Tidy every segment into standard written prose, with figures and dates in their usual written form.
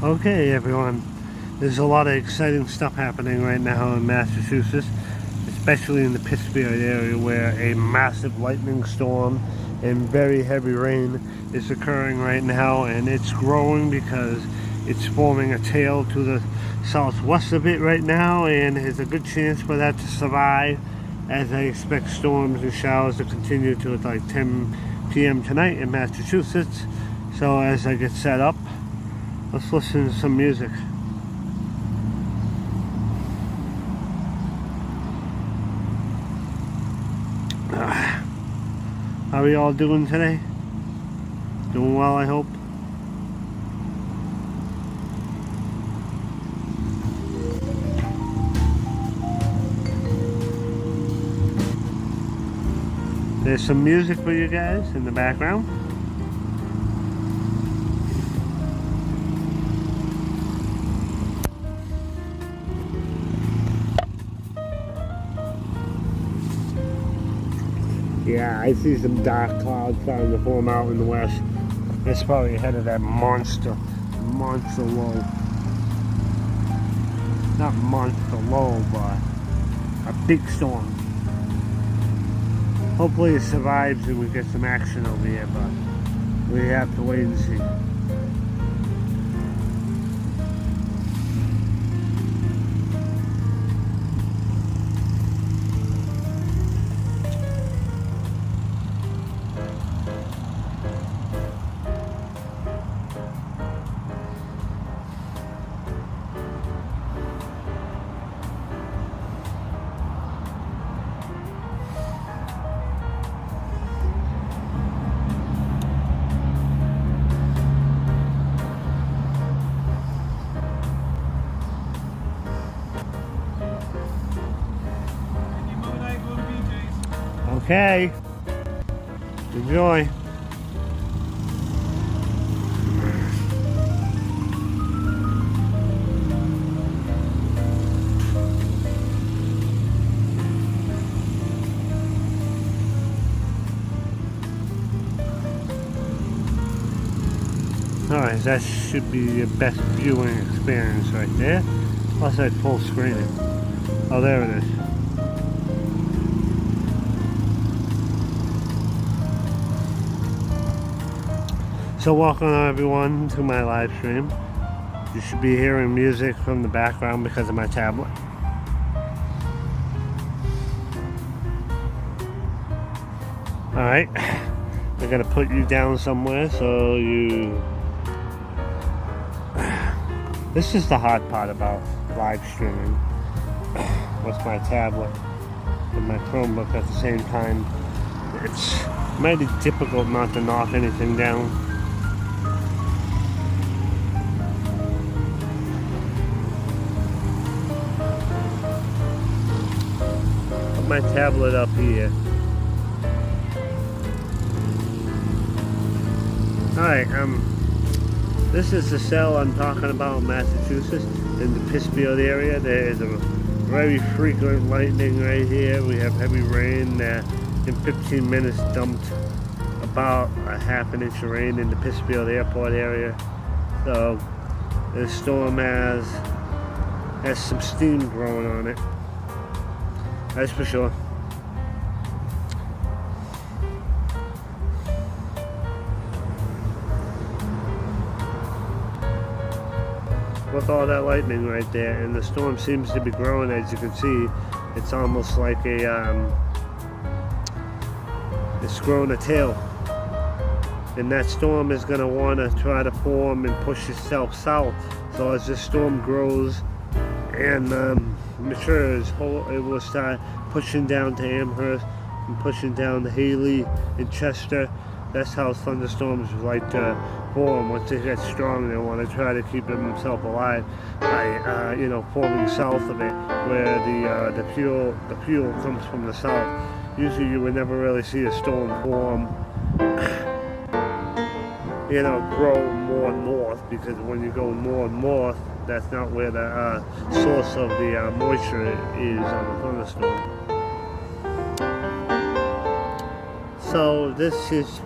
Okay, everyone, there's a lot of exciting stuff happening right now in Massachusetts, especially in the Pittsburgh area, where a massive lightning storm and very heavy rain is occurring right now, and it's growing because it's forming a tail to the southwest of it right now, and there's a good chance for that to survive, as I expect storms and showers to continue to like 10 p.m. tonight in Massachusetts. So as I get set up, let's listen to some music. How are you all doing today? Doing well, I hope. There's some music for you guys in the background. Yeah, I see some dark clouds starting to form out in the west. It's probably ahead of that monster low. Not monster low, but a big storm. Hopefully it survives and we get some action over here, but we have to wait and see. Okay, enjoy. Alright, that should be your best viewing experience right there. Plus I full screen it. Oh, there it is. So welcome everyone to my live stream. You should be hearing music from the background because of my tablet. Alright, I gotta put you down somewhere so you... This is the hard part about live streaming with my tablet and my Chromebook at the same time. It's mighty difficult not to knock anything down. My tablet up here. Alright, this is the cell I'm talking about in Massachusetts, in the Pittsburgh area. There is a very frequent lightning right here. We have heavy rain that in 15 minutes dumped about a half an inch of rain in the Pittsburgh airport area. So this storm has some steam growing on it. That's for sure. With all that lightning right there, and the storm seems to be growing, as you can see. It's almost like a it's growing a tail, and that storm is going to want to try to form and push itself south. So as this storm grows and matures, it will start pushing down to Amherst and pushing down to Haley and Chester. That's how thunderstorms like to form. Once they get strong, they want to try to keep themselves alive by forming south of it, where the fuel comes from the south. Usually you would never really see a storm form grow more north, because when you go more north, that's not where the source of the moisture is on a thunderstorm. So this is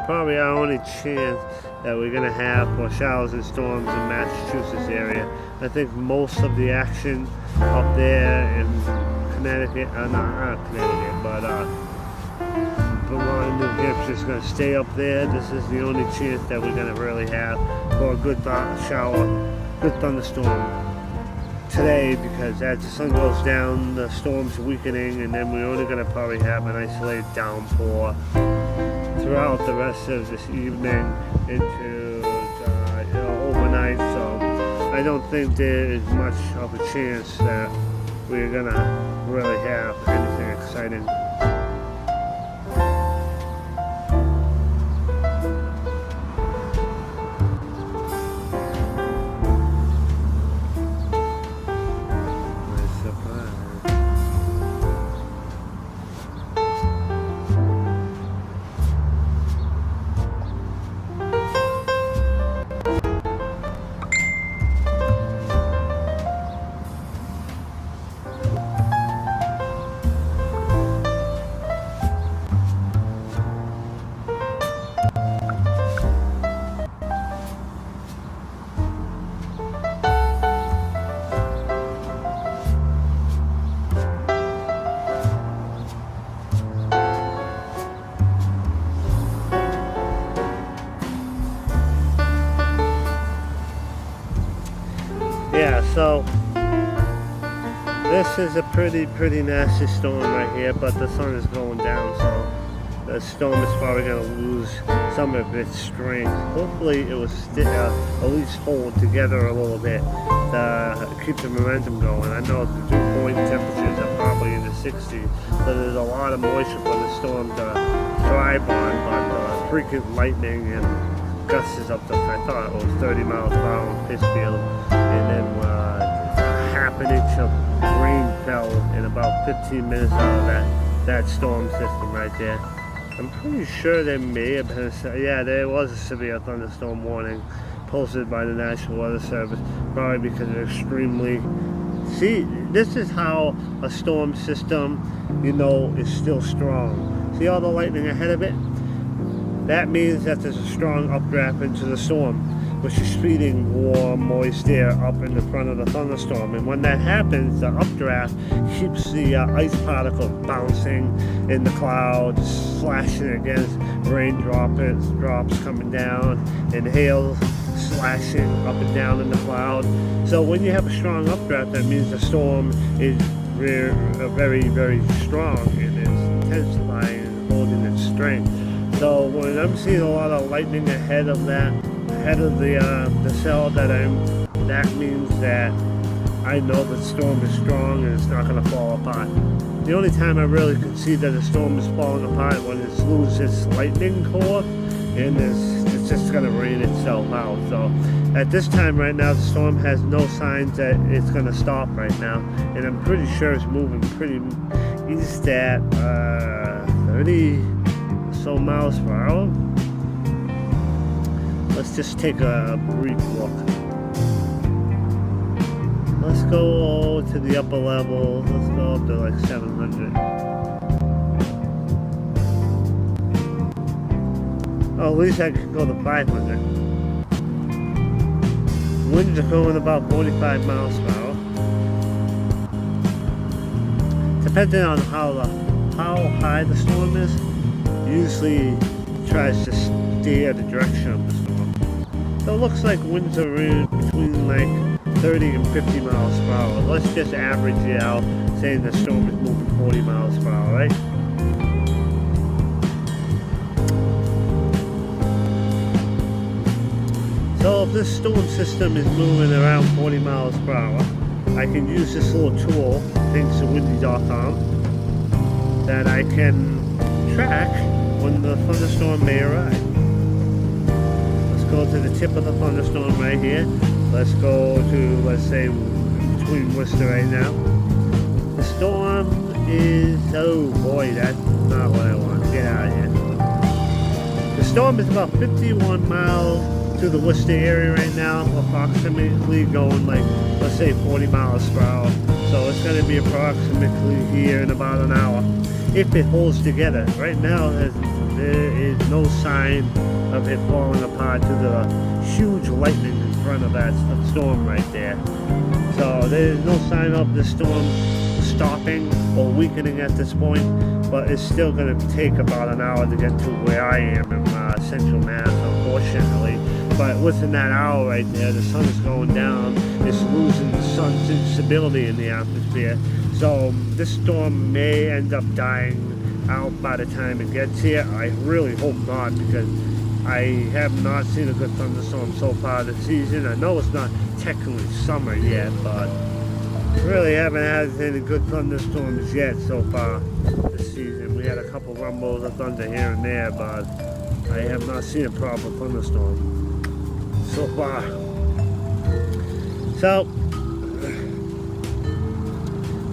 probably our only chance that we're going to have for showers and storms in Massachusetts area. I think most of the action up there in Connecticut, not Connecticut, but Vermont, New Hampshire is going to stay up there. This is the only chance that we're going to really have for a good shower, good thunderstorm today, because as the sun goes down, the storm's weakening, and then we're only going to probably have an isolated downpour throughout the rest of this evening into overnight. So I don't think there is much of a chance that we're going to really have anything exciting. Yeah, so this is a pretty nasty storm right here, but the sun is going down, so the storm is probably going to lose some of its strength. Hopefully it will at least hold together a little bit to keep the momentum going. I know the dew point temperatures are probably in the 60s, so there's a lot of moisture for the storm to thrive on, but freaking lightning and gusts up to, I thought it was 30 miles per hour in Pittsfield, and then half an inch of rain fell in about 15 minutes out of that storm system right there. I'm pretty sure there may have been there was a severe thunderstorm warning posted by the National Weather Service, probably because of extremely. See, this is how a storm system, is still strong. See all the lightning ahead of it? That means that there's a strong updraft into the storm, which is feeding warm, moist air up in the front of the thunderstorm. And when that happens, the updraft keeps the ice particles bouncing in the clouds, slashing against drops coming down, and hail slashing up and down in the cloud. So when you have a strong updraft, that means the storm is very, very strong, and it's intensifying and holding its strength. So when I'm seeing a lot of lightning ahead of the cell, that means that I know the storm is strong and it's not going to fall apart. The only time I really could see that the storm is falling apart when it loses its lightning core, and it's just going to rain itself out. So at this time right now, the storm has no signs that it's going to stop right now, and I'm pretty sure it's moving pretty east at 30 so miles per hour. Let's just take a brief look. Let's go to the upper levels. Let's go up to like 700. Oh, at least I can go to 500. Winds are going about 45 miles per hour. Depending on how high the storm is, usually tries to steer the direction of the storm. So it looks like winds are between like 30 and 50 miles per hour. Let's just average it out, saying the storm is moving 40 miles per hour, right? So if this storm system is moving around 40 miles per hour, I can use this little tool, thanks to windy.com, that I can track when the thunderstorm may arrive. Let's go to the tip of the thunderstorm right here. Let's go to, let's say, between Worcester right now. The storm is, oh boy, that's not what I want. Get out of here. The storm is about 51 miles to the Worcester area right now, approximately going like, let's say 40 miles per hour. So it's going to be approximately here in about an hour, if it holds together. Right now, there's there is no sign of it falling apart to the huge lightning in front of that storm right there. So there's no sign of the storm stopping or weakening at this point, but it's still going to take about an hour to get to where I am in Central Mass, unfortunately. But within that hour right there, the sun is going down. It's losing the sun's stability in the atmosphere. So this storm may end up dying out by the time it gets here. I really hope not, because I have not seen a good thunderstorm so far this season. I know it's not technically summer yet, but really haven't had any good thunderstorms yet so far this season. We had a couple rumbles of thunder here and there, but I have not seen a proper thunderstorm so far. So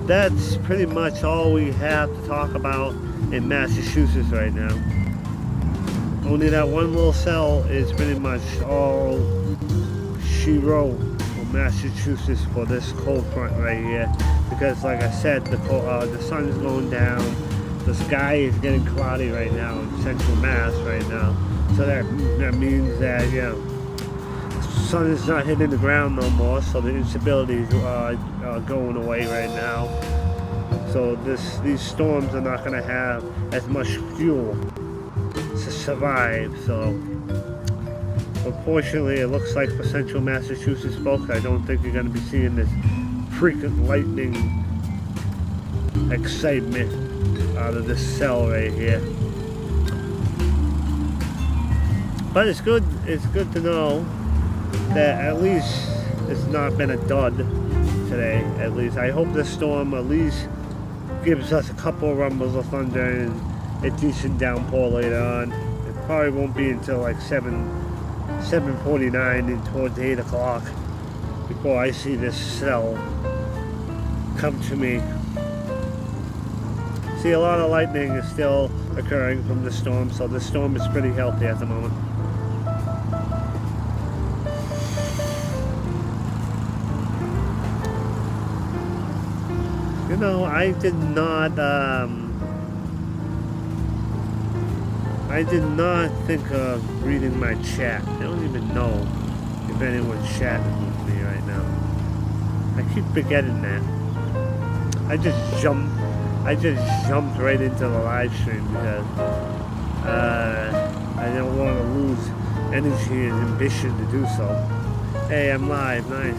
that's pretty much all we have to talk about in Massachusetts right now. Only that one little cell is pretty much all she wrote for Massachusetts for this cold front right here, because like I said, the sun is going down, the sky is getting cloudy right now in Central Mass right now, so that means that, you know, the sun is not hitting the ground no more, so the instability is going away right now. So these storms are not going to have as much fuel to survive. So unfortunately, it looks like for Central Massachusetts folks, I don't think you're going to be seeing this freaking lightning excitement out of this cell right here. But it's good to know that at least it's not been a dud today. At least I hope this storm at least gives us a couple of rumbles of thunder and a decent downpour later on. It probably won't be until like 7:49 and towards 8 o'clock before I see this cell come to me. See, a lot of lightning is still occurring from the storm, so the storm is pretty healthy at the moment. You know, I did not think of reading my chat. I don't even know if anyone's chatting with me right now. I keep forgetting that. I just jumped right into the live stream because I don't want to lose energy and ambition to do so. Hey, I'm live, nice.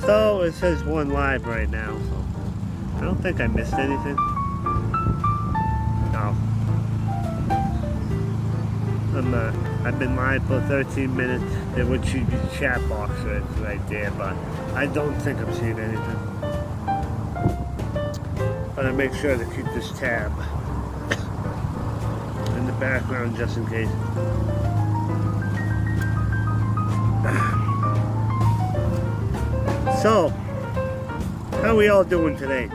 So it says one live right now, so I don't think I missed anything. No. I'm not. I've been live for 13 minutes. There would be a chat box right there, but I don't think I'm seeing anything. But I make sure to keep this tab in the background just in case. So, how are we all doing today?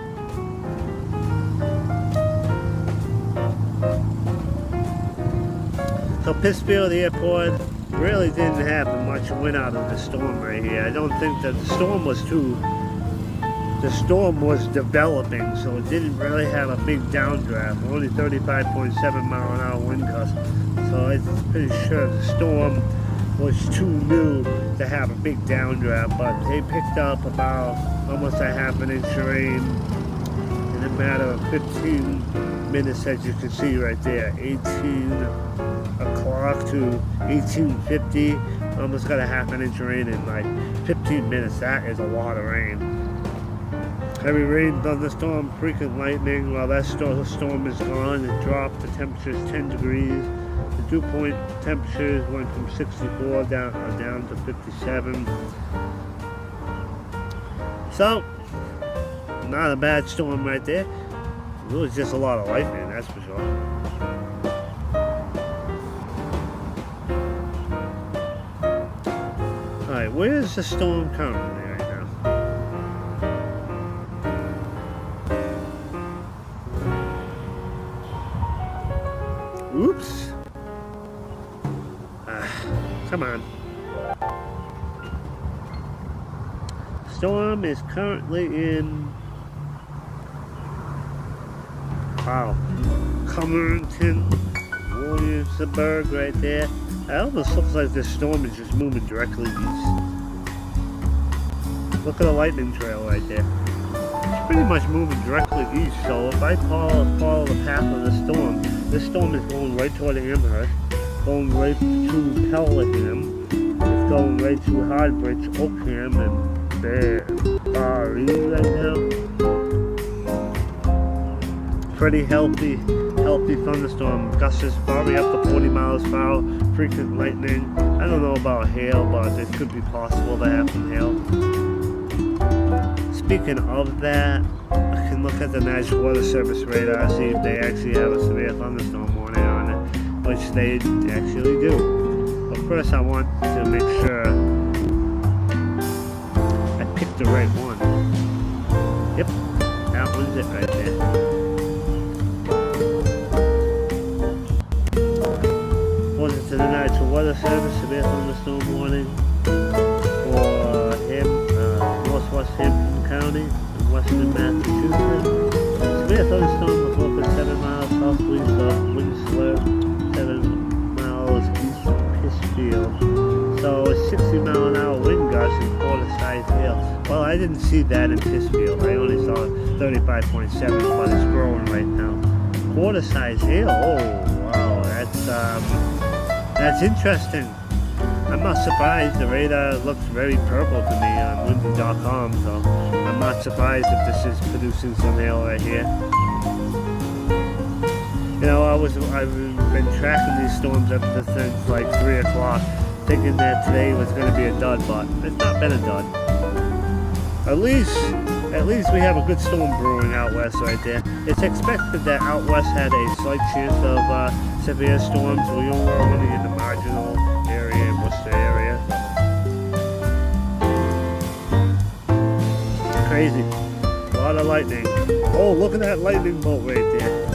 So Pittsfield Airport really didn't have much wind out of the storm right here. I don't think that the storm was developing, so it didn't really have a big downdraft. Only 35.7 mile an hour wind gust. So I'm pretty sure the storm was too new to have a big downdraft, but they picked up about almost a half an inch of rain in a matter of 15 minutes, as you can see right there. 18 o'clock to 18:50, almost got a half an inch of rain in like 15 minutes. That is a lot of rain. Heavy rain, thunderstorm, freaking lightning. While that storm is gone, it dropped the temperatures 10 degrees. The dew point temperatures went from 64 down to 57. So, not a bad storm right there. It was just a lot of lightning, that's for sure. Alright, where is the storm currently right now? Oops. Come on. Storm is currently in, wow, Cumberton, Williamsburg right there. It almost looks like this storm is just moving directly east. Look at the lightning trail right there. It's pretty much moving directly east, so if I follow the path of the storm, this storm is going right toward Amherst, going right to Pelham, it's going right to Hardbridge, Oakham, and there, right now. Pretty healthy thunderstorm. Gusts probably up to 40 miles per hour. Frequent lightning. I don't know about hail, but it could be possible to have some hail. Speaking of that, I can look at the National Weather Service radar, see if they actually have a severe thunderstorm warning on it, which they actually do. But first, I want to make sure I picked the right one. Yep, that one's it right there. According to the National Weather Service, severe thunderstorm warning for Northwest Hampton County in western Massachusetts. Severe thunderstorm with local 7 miles southwest of Winslow, 7 miles east of Pittsfield. So a 60-mile-an-hour wind gust and quarter-size hail. Well, I didn't see that in Pittsfield. I only saw 35.7, but it's growing right now. Quarter-size hail. Oh, wow, that's interesting. I'm not surprised. The radar looks very purple to me on windy.com, so I'm not surprised if this is producing some hail right here. You know, I've been tracking these storms ever since like 3 o'clock, thinking that today was going to be a dud, but it's not been a dud. At least we have a good storm brewing out west right there. It's expected that out west had a slight chance of severe storms. We were only in the marginal area in Worcester area. Crazy. A lot of lightning. Oh, look at that lightning bolt right there.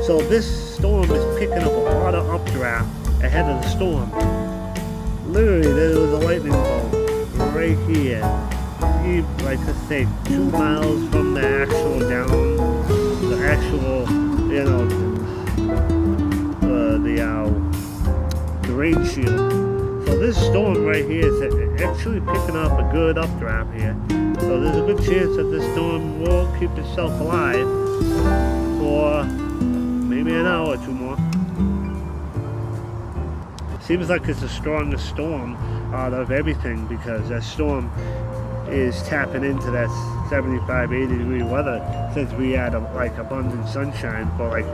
So this storm is picking up a lot of updraft ahead of the storm. Literally, there was a lightning bolt right here. Like I say, 2 miles from the actual you know, the rain shield. So this storm right here is actually picking up a good updraft here. So there's a good chance that this storm will keep itself alive for maybe an hour or two more. Seems like it's the strongest storm out of everything because that storm is tapping into that 75, 80 degree weather since we had like abundant sunshine for like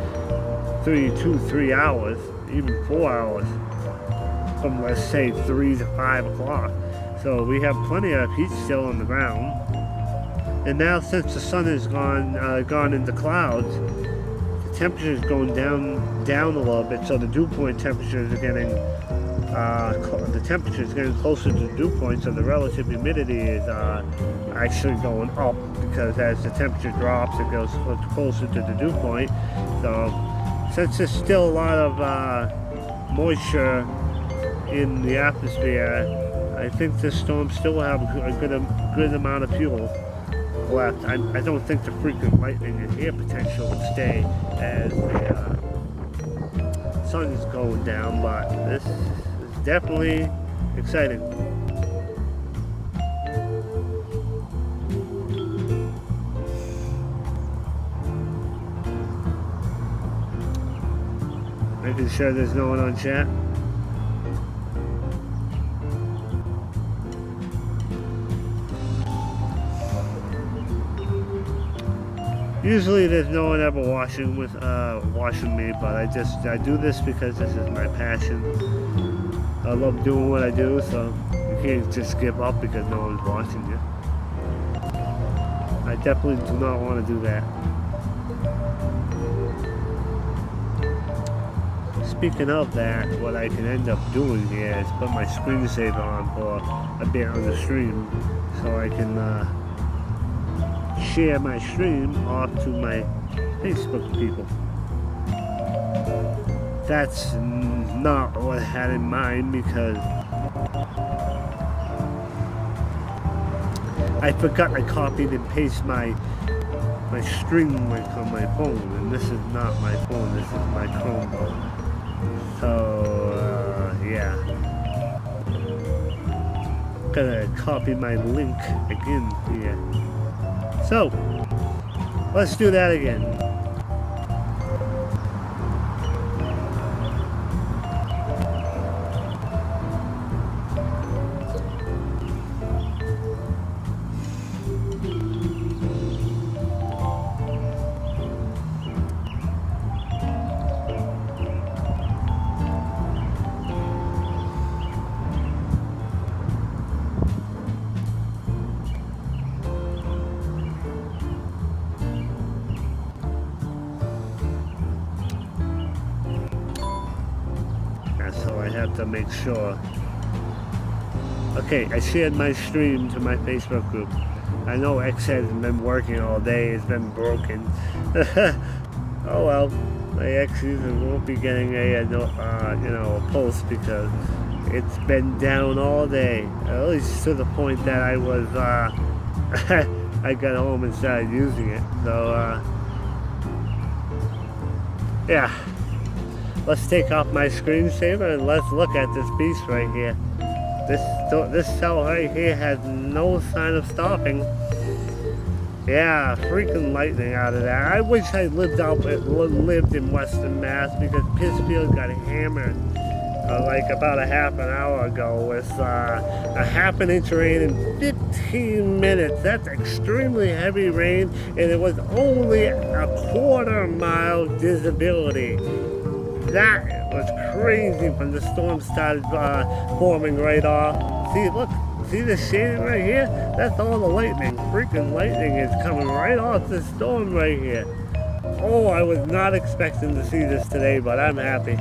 3 hours, even 4 hours from let's say 3 to 5 o'clock. So we have plenty of heat still on the ground. And now since the sun has gone into clouds, the temperature is going down a little bit, so the dew point temperatures are getting closer to the dew point, so the relative humidity is actually going up because as the temperature drops, it goes closer to the dew point. So since there's still a lot of moisture in the atmosphere, I think this storm still will have a good amount of fuel left. I don't think the frequent lightning and air potential will stay as the sun is going down, but this is definitely exciting. Making sure there's no one on chat. Usually there's no one ever watching me, but I do this because this is my passion. I love doing what I do, so you can't just give up because no one's watching you. I definitely do not want to do that. Speaking of that, what I can end up doing here is put my screensaver on for a bit on the stream so I can share my stream off to my Facebook people. That's not what I had in mind because I forgot I copied and pasted my string link on my phone, and this is not my phone, this is my Chromebook. So, yeah. Gotta copy my link again here. So, let's do that again. So I have to make sure. Okay, I shared my stream to my Facebook group. I know X hasn't been working all day, it's been broken. Oh well, my X user won't be getting a post because it's been down all day. At least to the point that I was I got home and started using it. So yeah. Let's take off my screensaver and let's look at this beast right here. This cell right here has no sign of stopping. Yeah, freaking lightning out of that. I wish I lived in Western Mass because Pittsfield got hammered like about a half an hour ago with a half an inch of rain in 15 minutes. That's extremely heavy rain, and it was only a quarter-mile visibility. That was crazy when the storm started forming right off. See, look, see the shading right here? That's all the lightning. Freaking lightning is coming right off the storm right here. Oh, I was not expecting to see this today, but I'm happy.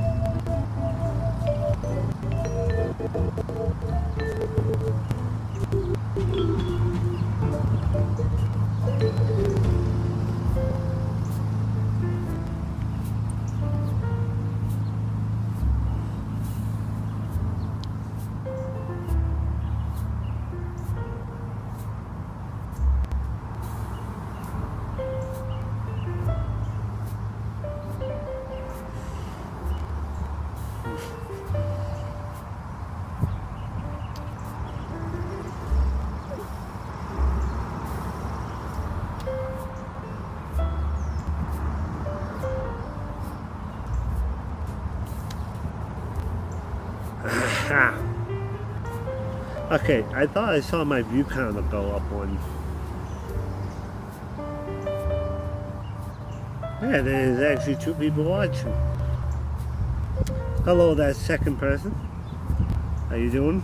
Okay, I thought I saw my view counter go up one. Yeah, there's actually 2 people watching. Hello, that second person. How you doing?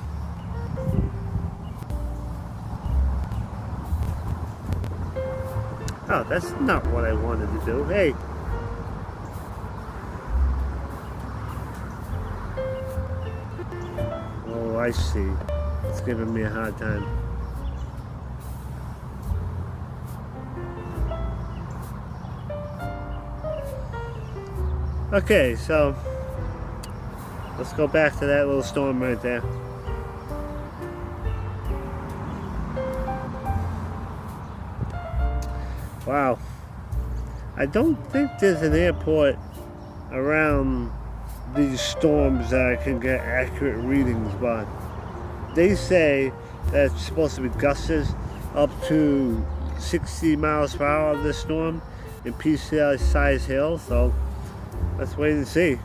Oh, that's not what I wanted to do. Hey. Oh, I see. It's giving me a hard time. Okay, so let's go back to that little storm right there. Wow. I don't think there's an airport around these storms that can get accurate readings, but they say that it's supposed to be gusts up to 60 miles per hour of this storm in PCI size hail, so let's wait and see.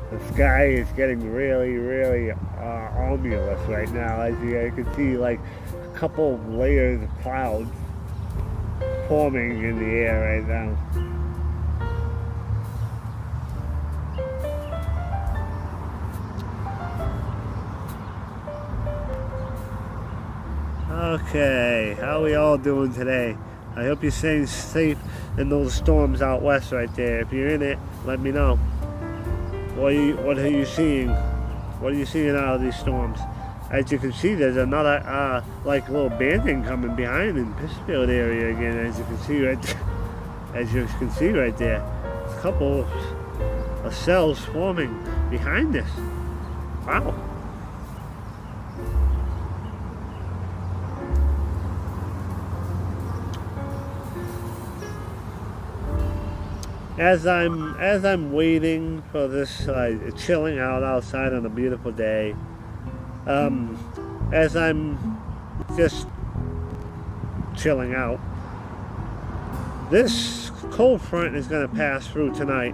The sky is getting really ominous right now. As you can see, like a couple of layers of clouds forming in the air right now. Okay, how are we all doing today? I hope you're staying safe in those storms out west right there. If you're in it, let me know. What are you seeing? What are you seeing out of these storms? As you can see, there's another like little banding coming behind in Pittsfield area again. As you can see right there. As you can see right there, a couple of cells forming behind this. Wow. As I'm waiting for this, chilling out outside on a beautiful day, as I'm just chilling out, this cold front is going to pass through tonight.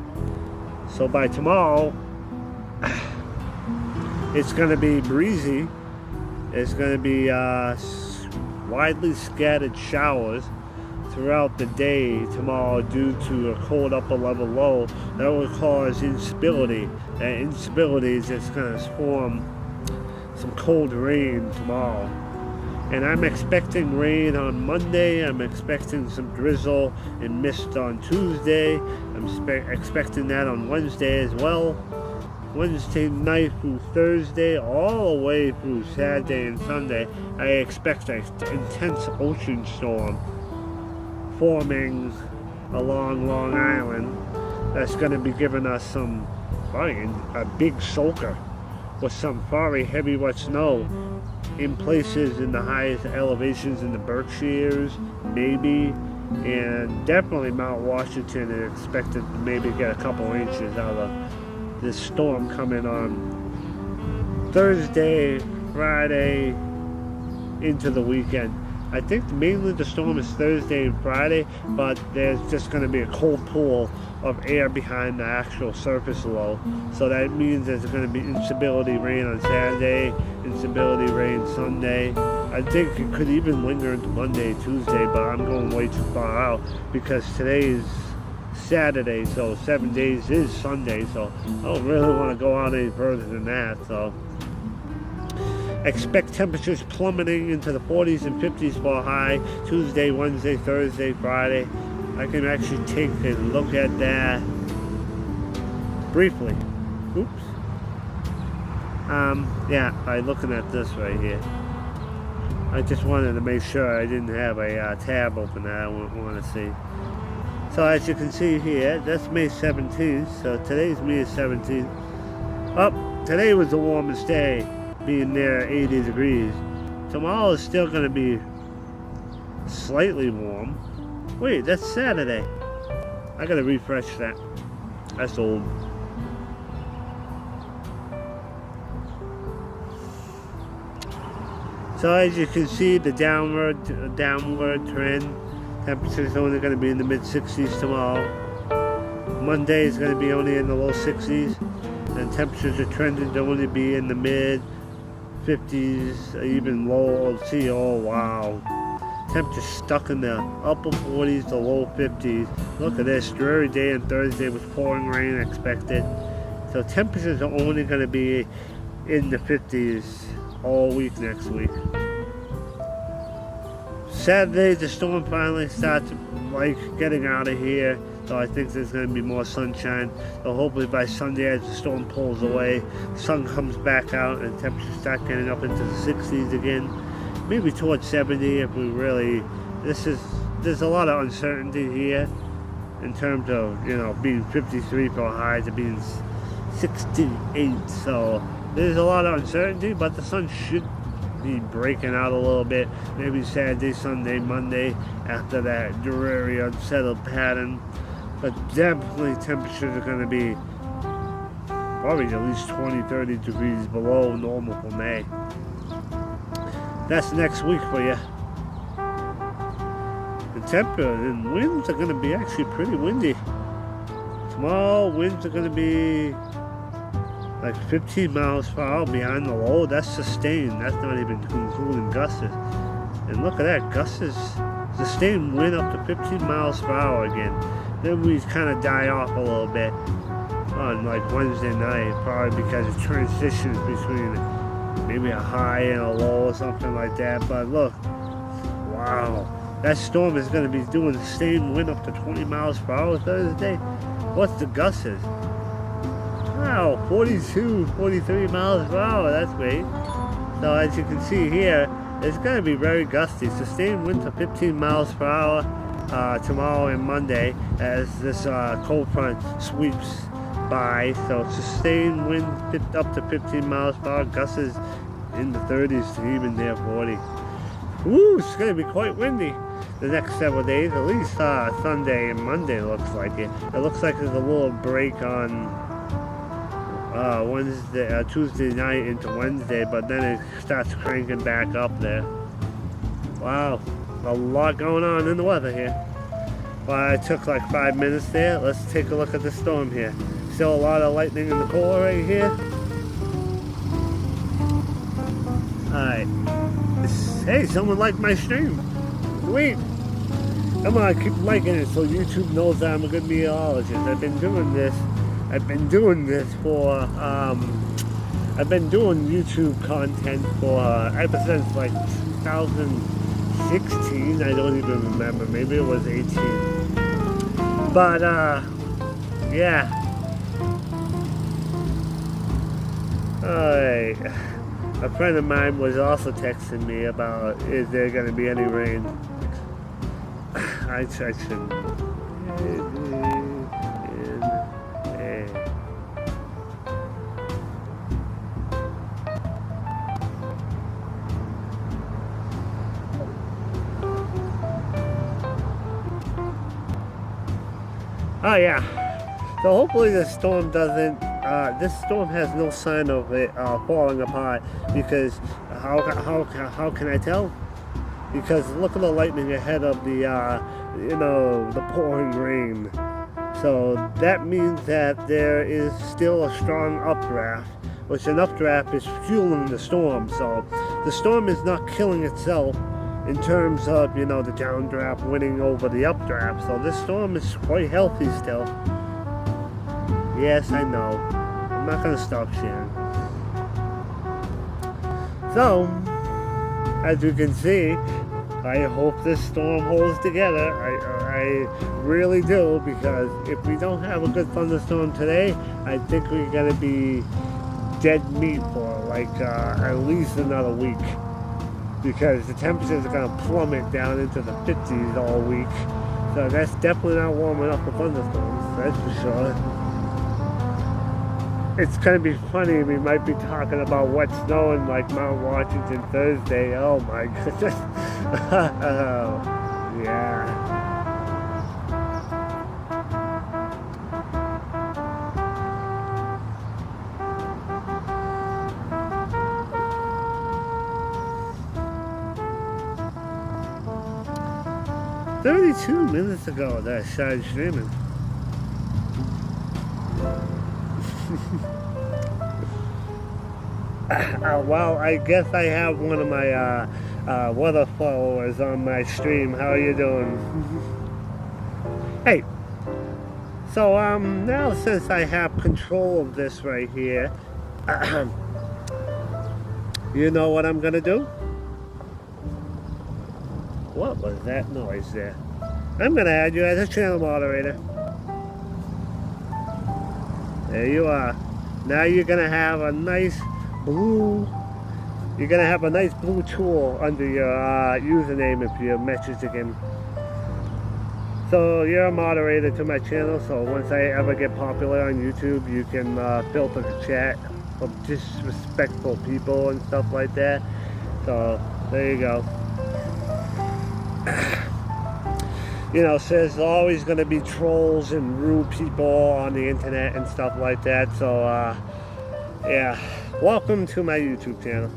So by tomorrow, it's going to be breezy. It's going to be widely scattered showers throughout the day tomorrow due to a cold upper level low that will cause instability. That instability is just going to form some cold rain tomorrow. And I'm expecting rain on Monday. I'm expecting some drizzle and mist on Tuesday. I'm expecting that on Wednesday as well. Wednesday night through Thursday, all the way through Saturday and Sunday, I expect an intense ocean storm forming along Long Island that's going to be giving us some a big soaker with some very heavy wet snow in places in the highest elevations in the Berkshires, maybe, and definitely Mount Washington is expected to maybe get a couple inches out of this storm coming on Thursday, Friday, into the weekend. I think mainly the storm is Thursday and Friday, but there's just going to be a cold pool of air behind the actual surface low. So that means there's going to be instability rain on Saturday, instability rain Sunday. I think it could even linger into Monday, Tuesday, but I'm going way too far out because today is Saturday, so 7 days is Sunday, so I don't really want to go out any further than that. So expect temperatures plummeting into the 40s and 50s for a high Tuesday, Wednesday, Thursday, Friday. I can actually take a look at that briefly. Oops. Yeah, by looking at this right here. I just wanted to make sure I didn't have a tab open that I want to see. So as you can see here, that's May 17th. So today's May 17th. Today was the warmest day, being near 80 degrees. Tomorrow is still going to be slightly warm. Wait, that's Saturday. I gotta refresh that. That's old. So as you can see, the downward trend. Temperature's only going to be in the mid-60s tomorrow. Monday is going to be only in the low 60s. And temperatures are trending to only be in the mid-50s, even low. See, oh wow. Temperatures stuck in the upper 40s to low 50s. Look at this, dreary day on Thursday with pouring rain expected. So temperatures are only going to be in the 50s all week next week. Saturday, the storm finally starts getting out of here. So I think there's going to be more sunshine. So hopefully by Sunday, as the storm pulls away, the sun comes back out and temperatures start getting up into the 60s again. Maybe towards 70 if we really, there's a lot of uncertainty here in terms of, being 53 for a high to being 68. So there's a lot of uncertainty, but the sun should be breaking out a little bit. Maybe Saturday, Sunday, Monday after that dreary, unsettled pattern. But definitely temperatures are going to be probably at least 20-30 degrees below normal for May. That's next week for you. The temperature and winds are going to be actually pretty windy. Tomorrow, winds are going to be like 15 miles per hour behind the low. That's sustained. That's not even including gusts. And look at that, gusts, sustained wind up to 15 miles per hour again. Then we kind of die off a little bit on like Wednesday night, probably because it transitions between maybe a high and a low or something like that. But look, wow, that storm is going to be doing the same wind up to 20 miles per hour Thursday. What's the gusts? Wow, 42, 43 miles per hour, that's great. So as you can see here, it's going to be very gusty. Sustained winds of 15 miles per hour tomorrow and Monday as this cold front sweeps by. So sustained wind up to 15 miles per hour, gusts in the 30s to even near 40. Woo, it's going to be quite windy the next several days, at least Sunday and Monday looks like it. It looks like there's a little break on Tuesday night into Wednesday, but then it starts cranking back up there. Wow, a lot going on in the weather here. Well, it took like 5 minutes there. Let's take a look at the storm here. Still a lot of lightning in the core right here. Alright. Hey, someone liked my stream. Sweet. Come on, keep liking it so YouTube knows that I'm a good meteorologist. I've been doing this for, I've been doing YouTube content for, ever since like 2016, I don't even remember, maybe it was 18. But, yeah. Alright. A friend of mine was also texting me about, is there going to be any rain? I shouldn't. Oh yeah. So hopefully the storm doesn't. This storm has no sign of it falling apart, because how can I tell? Because look at the lightning ahead of the the pouring rain. So that means that there is still a strong updraft, which an updraft is fueling the storm. So the storm is not killing itself in terms of, the downdraft winning over the updraft. So this storm is quite healthy still. Yes, I know. I'm not going to stop sharing. So, as you can see, I hope this storm holds together. I really do, because if we don't have a good thunderstorm today, I think we're going to be dead meat for like at least another week, because the temperatures are going to plummet down into the 50s all week. So that's definitely not warm enough for thunderstorms, that's for sure. It's going to be funny, we might be talking about wet snow in like Mount Washington Thursday. Oh my goodness. Oh, yeah. "32 minutes ago that I started streaming." Well, I guess I have one of my weather followers on my stream. How are you doing? Hey, so now since I have control of this right here, you know what I'm gonna do? What was that noise there? I'm gonna add you as a channel moderator. There you are. Now you're gonna have a nice blue. You're gonna have a nice blue tool under your username if you message again. So you're a moderator to my channel. So once I ever get popular on YouTube, you can filter the chat from disrespectful people and stuff like that. So there you go. So there's always going to be trolls and rude people on the internet and stuff like that. So, yeah, welcome to my YouTube channel.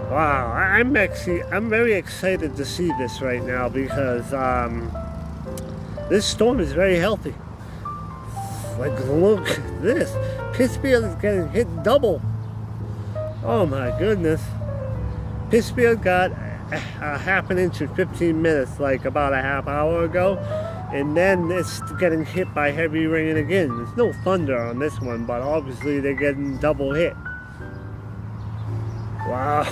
Wow, I'm very excited to see this right now, because this storm is very healthy. Like, look at this. Pittsfield is getting hit double. Oh my goodness. Pittsfield got a half an inch in 15 minutes, like about a half hour ago. And then it's getting hit by heavy rain again. There's no thunder on this one, but obviously they're getting double hit. Wow.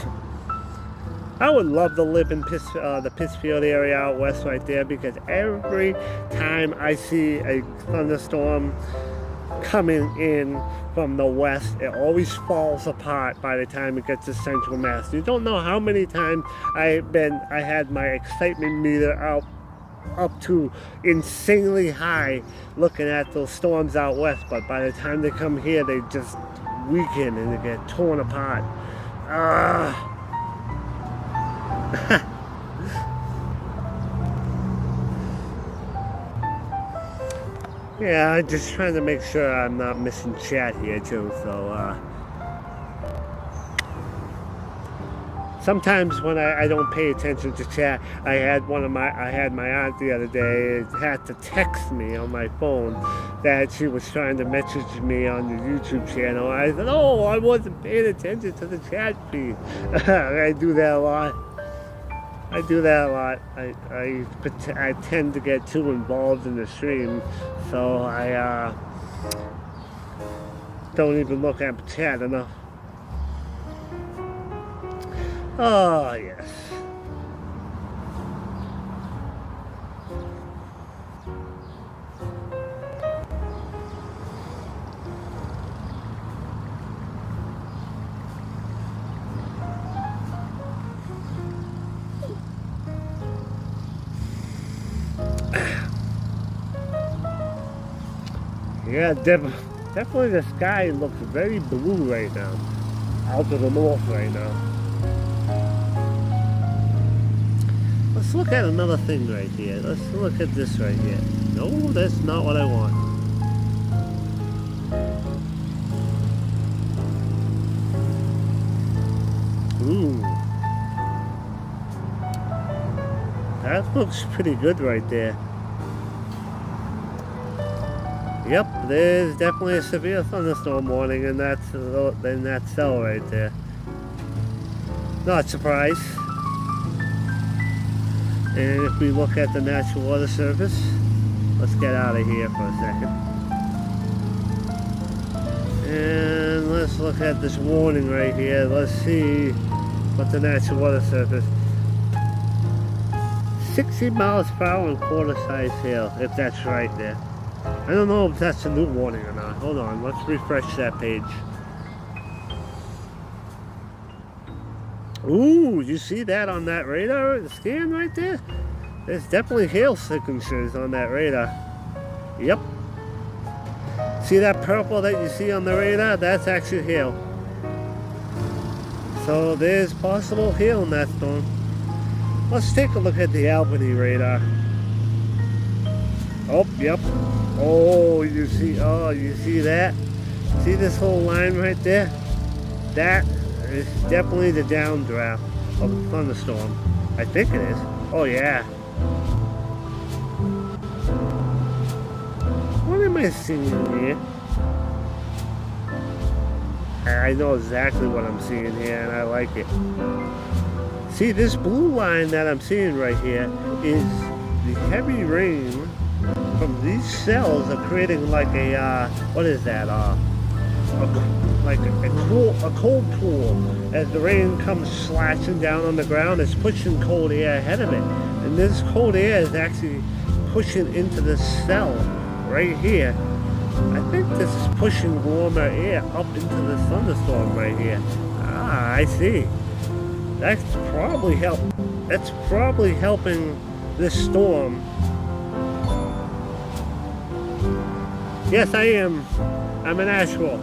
I would love to live in the Pittsfield area out west right there, because every time I see a thunderstorm coming in from the west. It always falls apart by the time it gets to central Mass. You don't know how many times I had my excitement meter up to insanely high looking at those storms out west, but by the time they come here they just weaken and they get torn apart. Yeah, I'm just trying to make sure I'm not missing chat here too, so sometimes when I don't pay attention to chat, I had my aunt the other day had to text me on my phone that she was trying to message me on the YouTube channel. I said, oh, I wasn't paying attention to the chat feed. I do that a lot. I tend to get too involved in the stream, so I don't even look at the chat enough. Oh, yes. Yeah, definitely the sky looks very blue right now. Out to the north right now. Let's look at another thing right here. Let's look at this right here. No, that's not what I want. Ooh. That looks pretty good right there. Yep, there's definitely a severe thunderstorm warning in that cell right there. Not surprised. And if we look at the natural water surface, let's get out of here for a second. And let's look at this warning right here. Let's see what the natural water surface. 60 miles per hour and quarter-size hail, if that's right there. I don't know if that's a new warning or not. Hold on, let's refresh that page. Ooh, you see that on that radar scan right there? There's definitely hail signatures on that radar. Yep. See that purple that you see on the radar? That's actually hail. So there's possible hail in that storm. Let's take a look at the Albany radar. Oh, yep. Oh, you see that? See this whole line right there? That is definitely the downdraft of a thunderstorm. I think it is. Oh, yeah. What am I seeing here? I know exactly what I'm seeing here, and I like it. See, this blue line that I'm seeing right here is the heavy rain from these cells are creating like a, what is that, like a cold pool. As the rain comes slashing down on the ground, it's pushing cold air ahead of it. And this cold air is actually pushing into the cell right here. I think this is pushing warmer air up into the thunderstorm right here. Ah, I see. That's probably helping this storm. Yes, I am. I'm an Asheville.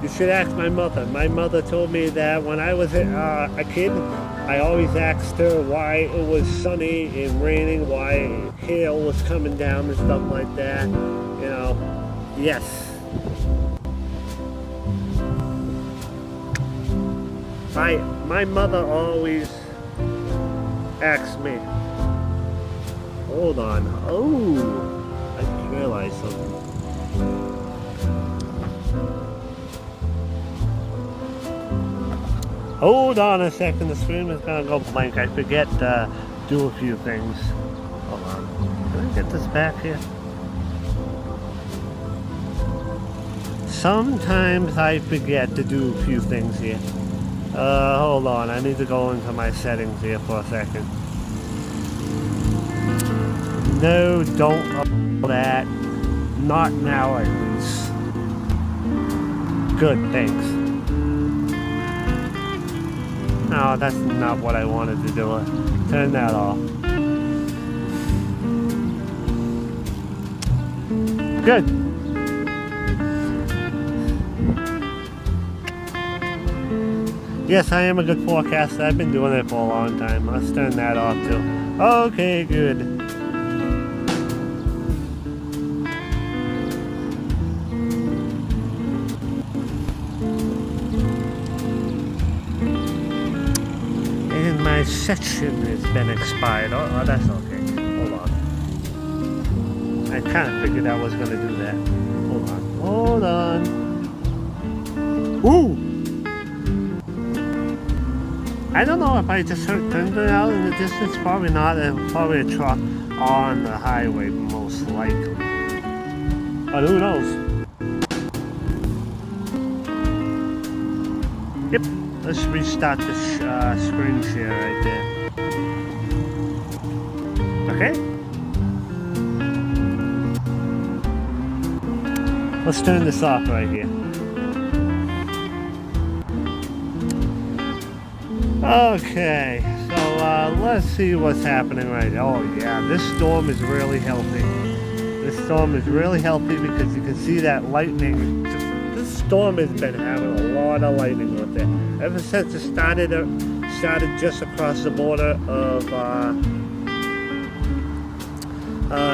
You should ask my mother. My mother told me that when I was a kid, I always asked her why it was sunny and raining, why hail was coming down and stuff like that. You know, yes. My mother always asks me. Hold on. Oh, I just realized something. Hold on a second, the screen is gonna go blank. I forget to do a few things. Hold on. Can I get this back here? Sometimes I forget to do a few things here. Hold on, I need to go into my settings here for a second. No, don't upload that. Not now, at least. Good, thanks. No, that's not what I wanted to do. Turn that off. Good. Yes, I am a good forecaster. I've been doing it for a long time. Let's turn that off too. Okay, good. And my section has been expired. Oh, that's okay. Hold on. I kind of figured I was going to do that. Hold on. Hold on. Ooh! I don't know if I just turned it out in the distance. Probably not. Probably a truck on the highway, most likely. But who knows? Yep. Let's restart the screen share right there. Okay. Let's turn this off right here. Okay, so let's see what's happening right now. Oh yeah, this storm is really healthy. This storm is really healthy because you can see that lightning. This storm has been having a lot of lightning with it. Ever since it started just across the border of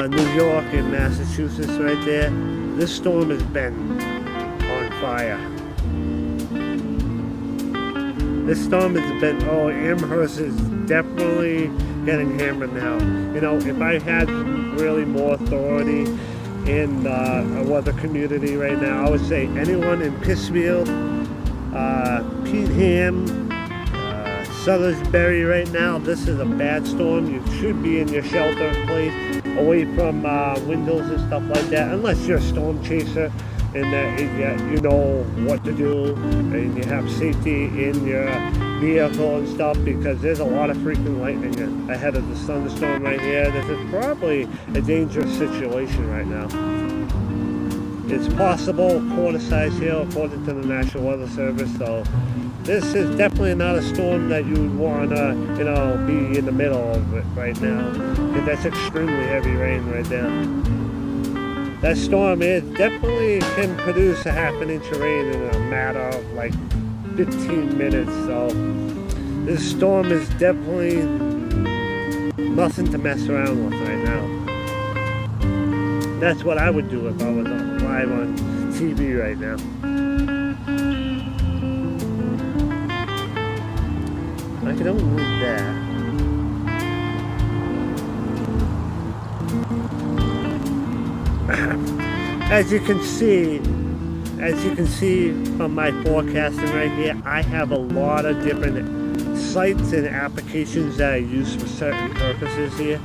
New York and Massachusetts right there. This storm has been on fire. This storm has been, oh, Amherst is definitely getting hammered now. You know, if I had really more authority in a weather community right now, I would say anyone in Pittsfield, Peatham, Salisbury right now, this is a bad storm. You should be in your shelter place, away from windows and stuff like that, unless you're a storm chaser and you know what to do and you have safety in your vehicle and stuff, because there's a lot of freaking lightning ahead of the thunderstorm right here. This is probably a dangerous situation right now. It's possible quarter-size hail according to the National Weather Service, so this is definitely not a storm that you would want to, you know, be in the middle of it right now, because that's extremely heavy rain right there. That storm definitely can produce a half an inch of rain in a matter of like 15 minutes. So this storm is definitely nothing to mess around with right now. That's what I would do if I was live on TV right now. I don't move that. As you can see from my forecasting right here, I have a lot of different sites and applications that I use for certain purposes here.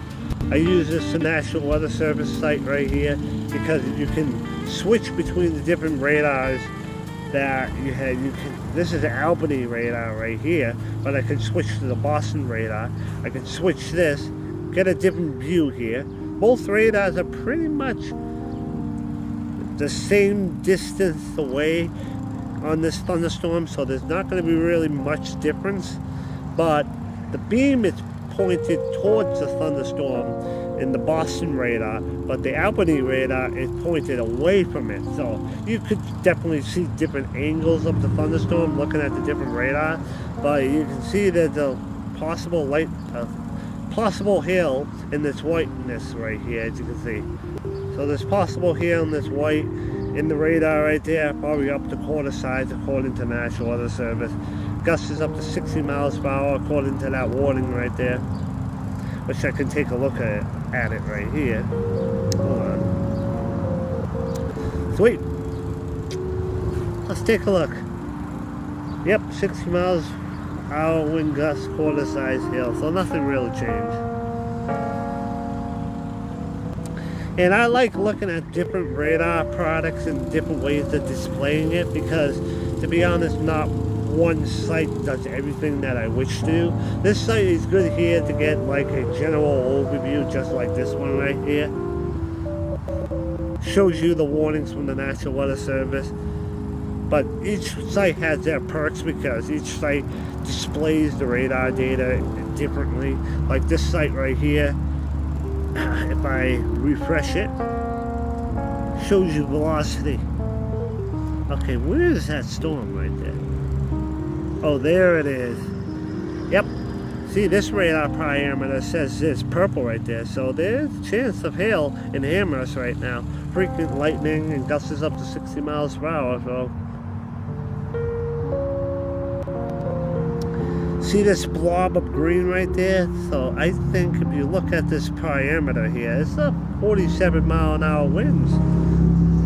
I use this National Weather Service site right here because you can switch between the different radars that you had. This is an Albany radar right here, but I can switch to the Boston radar. I can switch this, get a different view here. Both radars are pretty much the same distance away on this thunderstorm, so there's not going to be really much difference, but the beam is pointed towards the thunderstorm in the Boston radar, but the Albany radar is pointed away from it, so you could definitely see different angles of the thunderstorm looking at the different radar, but you can see that the possible hail in this whiteness right here, as you can see. So there's possible hail in this white in the radar right there, probably up to quarter size according to National Weather Service. Gusts is up to 60 miles per hour according to that warning right there, which I can take a look at it right here. Hold on. Sweet. Let's take a look. Yep, 60 miles per hour wind gusts, quarter size hail, so nothing really changed. And I like looking at different radar products and different ways of displaying it, because to be honest, not one site does everything that I wish to do. This site is good here to get like a general overview, just like this one right here. Shows you the warnings from the National Weather Service. But each site has their perks because each site displays the radar data differently. Like this site right here, if I refresh it, shows you velocity. Okay, where is that storm right there? Oh, there it is. Yep. See, this radar parameter says it's purple right there, so there's a chance of hail in Amherst right now. Frequent lightning and gusts up to 60 miles per hour, so. See this blob of green right there? So I think if you look at this parameter here, it's a 47-mile-an-hour winds.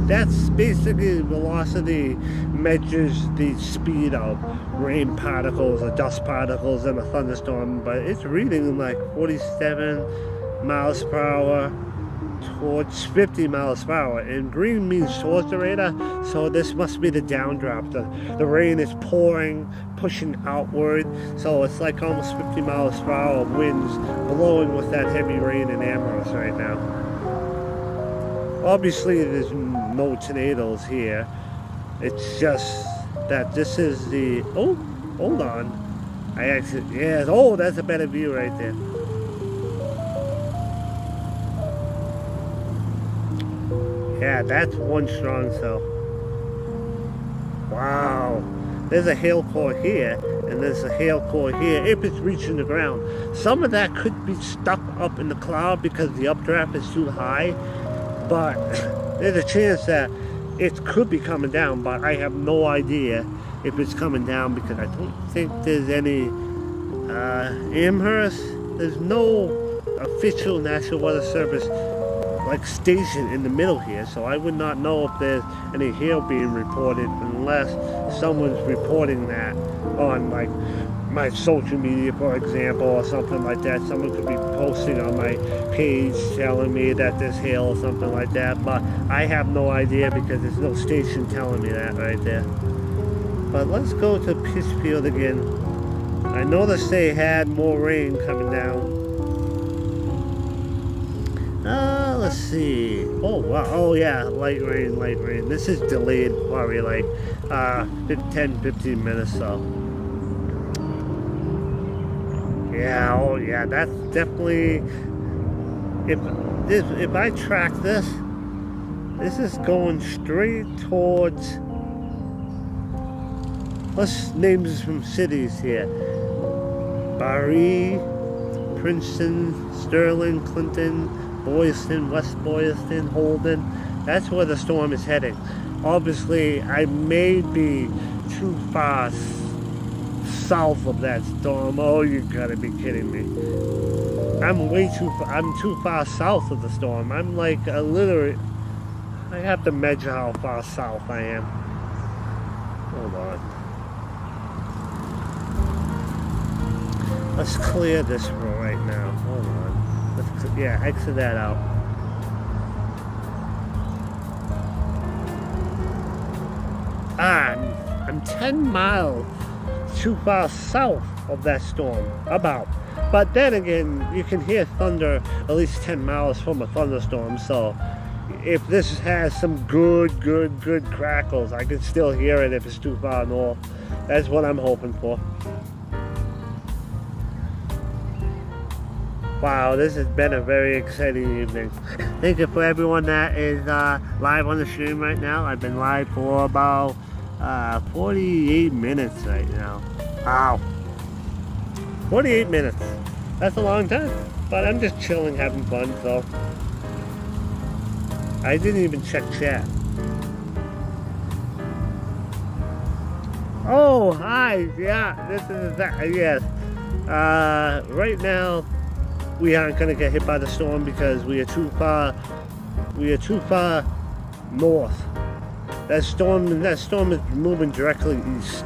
That's basically velocity measures the speed of rain particles or dust particles in a thunderstorm, but it's reading like 47 miles per hour towards 50 miles per hour, and green means towards the radar, so this must be the downdrop. The rain is pouring, pushing outward, so it's like almost 50 miles per hour winds blowing with that heavy rain in Amherst right now. Obviously there's no tornadoes here, it's just that this is the, oh, hold on, I actually, yeah, oh, that's a better view right there. Yeah, that's one strong cell. Wow. There's a hail core here, and there's a hail core here if it's reaching the ground. Some of that could be stuck up in the cloud because the updraft is too high, but there's a chance that it could be coming down, but I have no idea if it's coming down because I don't think there's any Amherst. There's no official National Weather Service like station in the middle here, so I would not know if there's any hail being reported unless someone's reporting that on like my social media, for example, or something like that. Someone could be posting on my page telling me that there's hail or something like that, but I have no idea because there's no station telling me that right there. But let's go to Pittsfield again. I noticed they had more rain coming down. Let's see. Oh wow. Oh yeah, light rain, light rain. This is delayed probably like 10-15 minutes, so. Yeah, oh yeah, that's definitely, if I track this is going straight towards, let's name some cities here. Barrie, Princeton, Sterling, Clinton, Boylston, West Boylston, Holden. That's where the storm is heading. Obviously, I may be too far south of that storm. Oh, you gotta be kidding me. I'm too far south of the storm. I'm like a literally, I have to measure how far south I am. Hold on. Let's clear this right now. Hold on. Yeah, exit that out. I'm 10 miles too far south of that storm, about. But then again, you can hear thunder at least 10 miles from a thunderstorm, so if this has some good crackles, I can still hear it if it's too far north. That's what I'm hoping for. Wow, this has been a very exciting evening. Thank you for everyone that is live on the stream right now. I've been live for about 48 minutes right now. Wow. 48 minutes. That's a long time. But I'm just chilling, having fun, so. I didn't even check chat. Oh, hi. Yeah, this is that. Yes. Right now, we aren't going to get hit by the storm because we are too far north. That storm is moving directly east.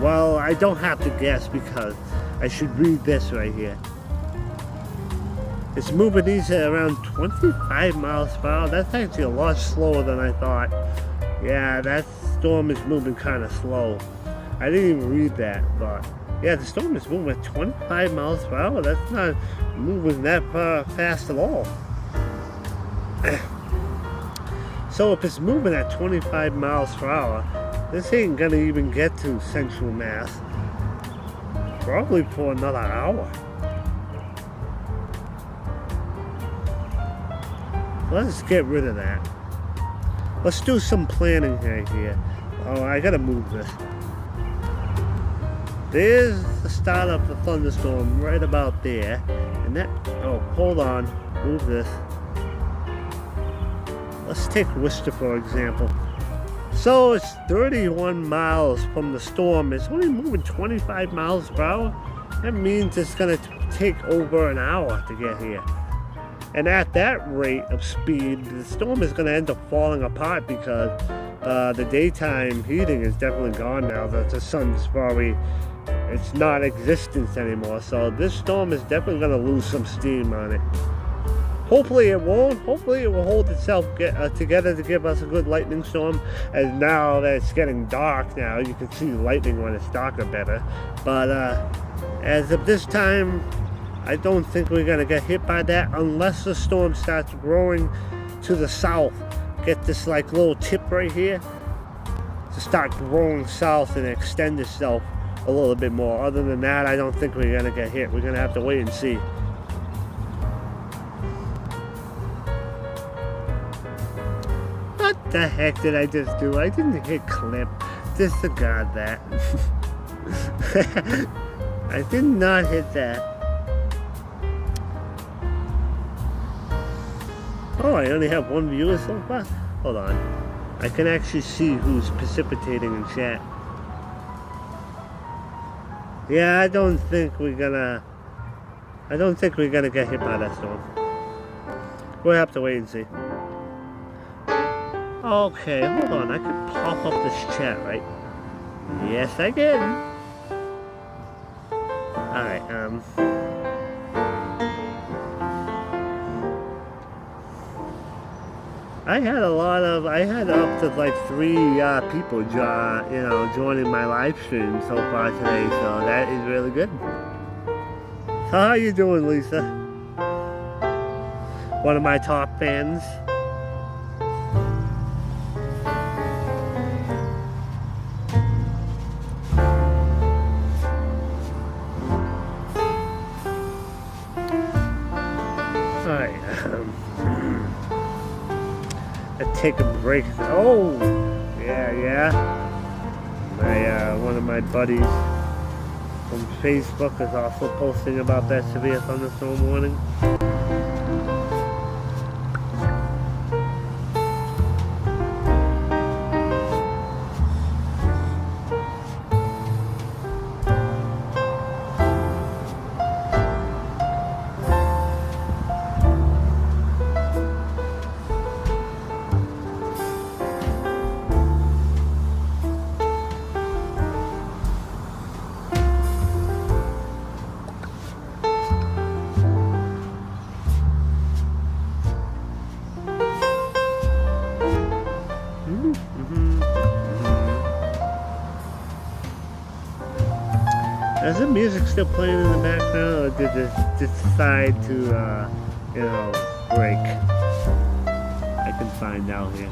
Well, I don't have to guess because I should read this right here. It's moving east at around 25 miles per hour. That's actually a lot slower than I thought. Yeah, that storm is moving kind of slow. I didn't even read that, but yeah, the storm is moving at 25 miles per hour. That's not moving that fast at all. So if it's moving at 25 miles per hour, this ain't gonna even get to central Mass. Probably for another hour. Let's get rid of that. Let's do some planning here. Oh, I gotta move this. There's the start of the thunderstorm right about there. And that, oh, hold on, move this. Let's take Worcester for example. So it's 31 miles from the storm. It's only moving 25 miles per hour. That means it's gonna take over an hour to get here. And at that rate of speed, the storm is gonna end up falling apart because the daytime heating is definitely gone now. The sun's probably, it's not existence anymore. So this storm is definitely gonna lose some steam on it. Hopefully it won't. Hopefully it will hold itself together to give us a good lightning storm. And now that it's getting dark now, you can see lightning when it's darker better. But as of this time, I don't think we're gonna get hit by that unless the storm starts growing to the south. Get this like little tip right here to start growing south and extend itself a little bit more. Other than that, I don't think we're gonna get hit. We're gonna have to wait and see. What the heck did I just do? I didn't hit clip. Disregard that. I did not hit that. Oh, I only have one viewer so far? Hold on. I can actually see who's precipitating in chat. Yeah, I don't think we're gonna get hit by that storm. We'll have to wait and see. Okay, hold on. I can pop up this chat, right? Yes, I can. Alright, I had up to like 3 people, joining my live stream so far today, so that is really good. So how you doing, Lisa? One of my top fans. Take a break. Oh, yeah. One of my buddies from Facebook is also posting about that severe thunderstorm warning. Is the music still playing in the background, or did it decide to, break? I can find out here.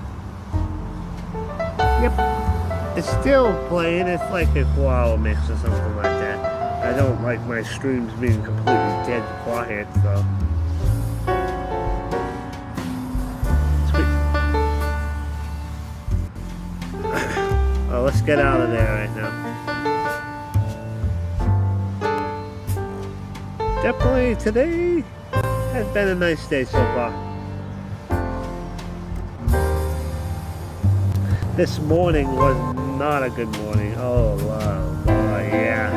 Yep, it's still playing. It's like a 4-hour mix or something like that. I don't like my streams being completely dead quiet, so. Sweet. Well, let's get out of there right now. Definitely today has been a nice day so far. This morning was not a good morning. Oh, yeah.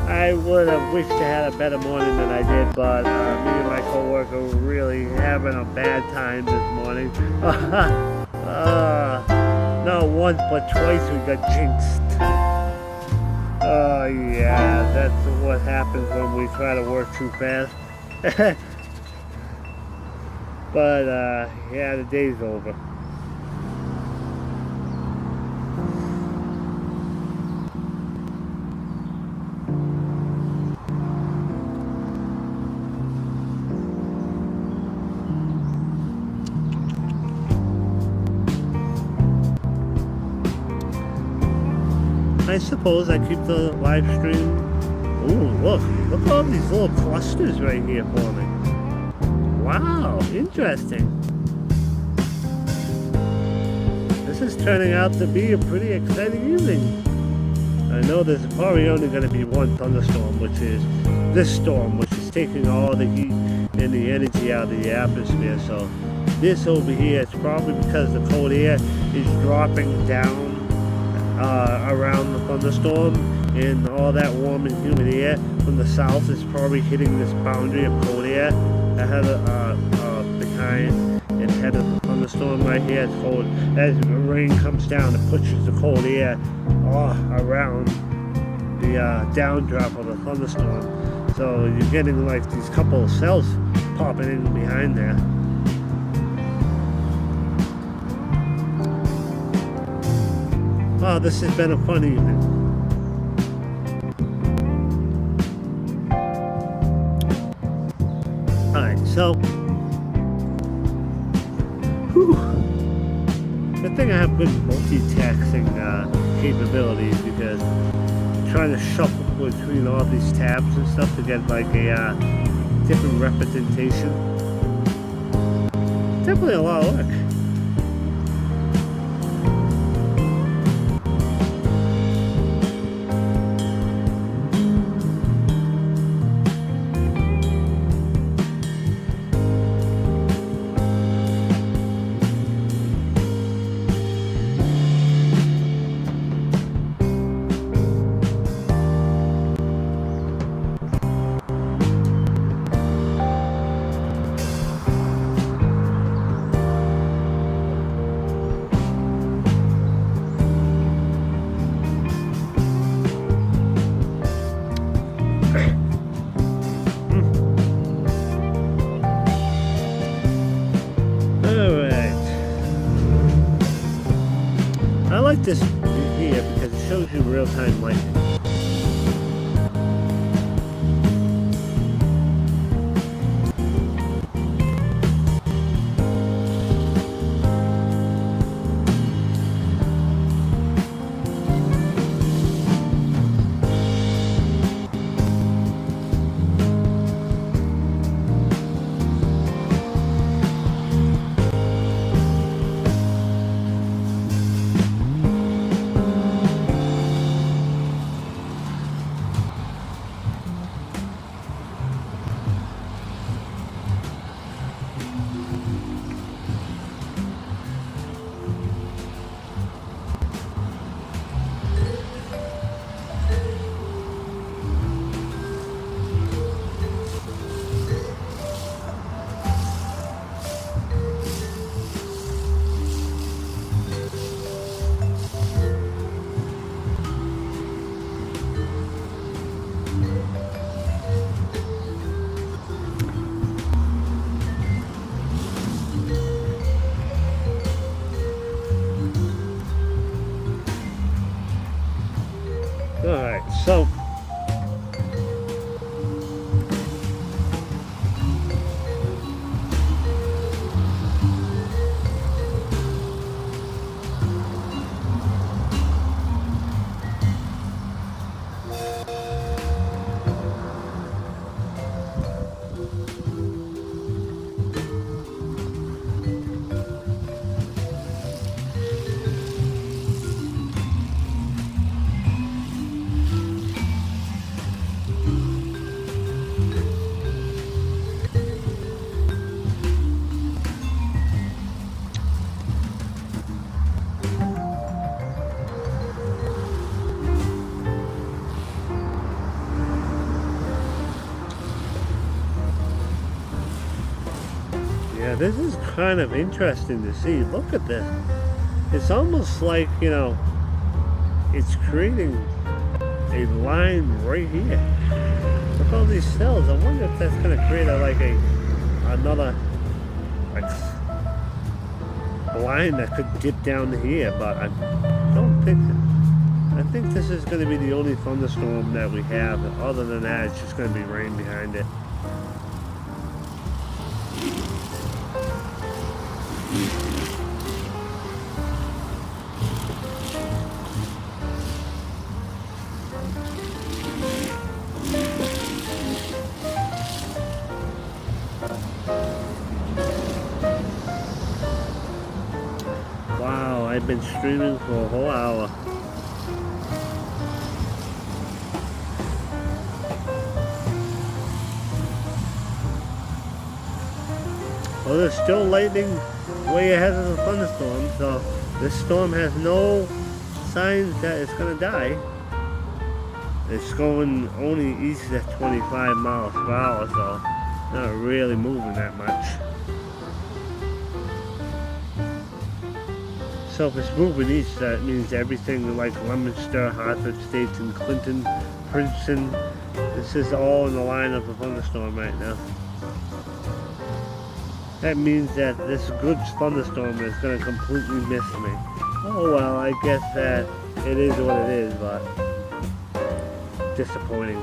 I would have wished I had a better morning than I did, but me and my coworker were really having a bad time this morning. Not once, but twice we got jinxed. Oh yeah, that's what happens when we try to work too fast. But yeah, the day's over. I suppose I keep the live stream. Ooh, look at all these little clusters right here forming. Wow, interesting. This is turning out to be a pretty exciting evening. I know there's probably only going to be one thunderstorm, which is this storm, which is taking all the heat and the energy out of the atmosphere. So this over here, it's probably because the cold air is dropping down around the thunderstorm, and all that warm and humid air from the south is probably hitting this boundary of cold air ahead of behind and head of the thunderstorm right here. It's cold. As the rain comes down, it pushes the cold air around the downdraft of the thunderstorm. So you're getting like these couple of cells popping in behind there. Wow, this has been a fun evening. Alright, so good thing I have good multitasking capabilities, because I'm trying to shuffle between all these tabs and stuff to get like a different representation. Definitely a lot of work. I like this here because it shows you real-time lighting. Alright, so yeah, this is kind of interesting to see. Look at this. It's almost like, you know, it's creating a line right here. Look at all these cells. I wonder if that's going to create another like line that could dip down here, but I don't think I think this is going to be the only thunderstorm that we have. Other than that, it's just going to be rain behind it. been streaming for a whole hour. Well, there's still lightning way ahead of the thunderstorm, so this storm has no signs that it's gonna die. It's going only east at 25 miles per hour, so not really moving that much. So if it's moving east, that means everything like Leominster, Hartford, Staten, Clinton, Princeton, this is all in the line of the thunderstorm right now. That means that this good thunderstorm is going to completely miss me. Oh well, I guess that it is what it is, but disappointing.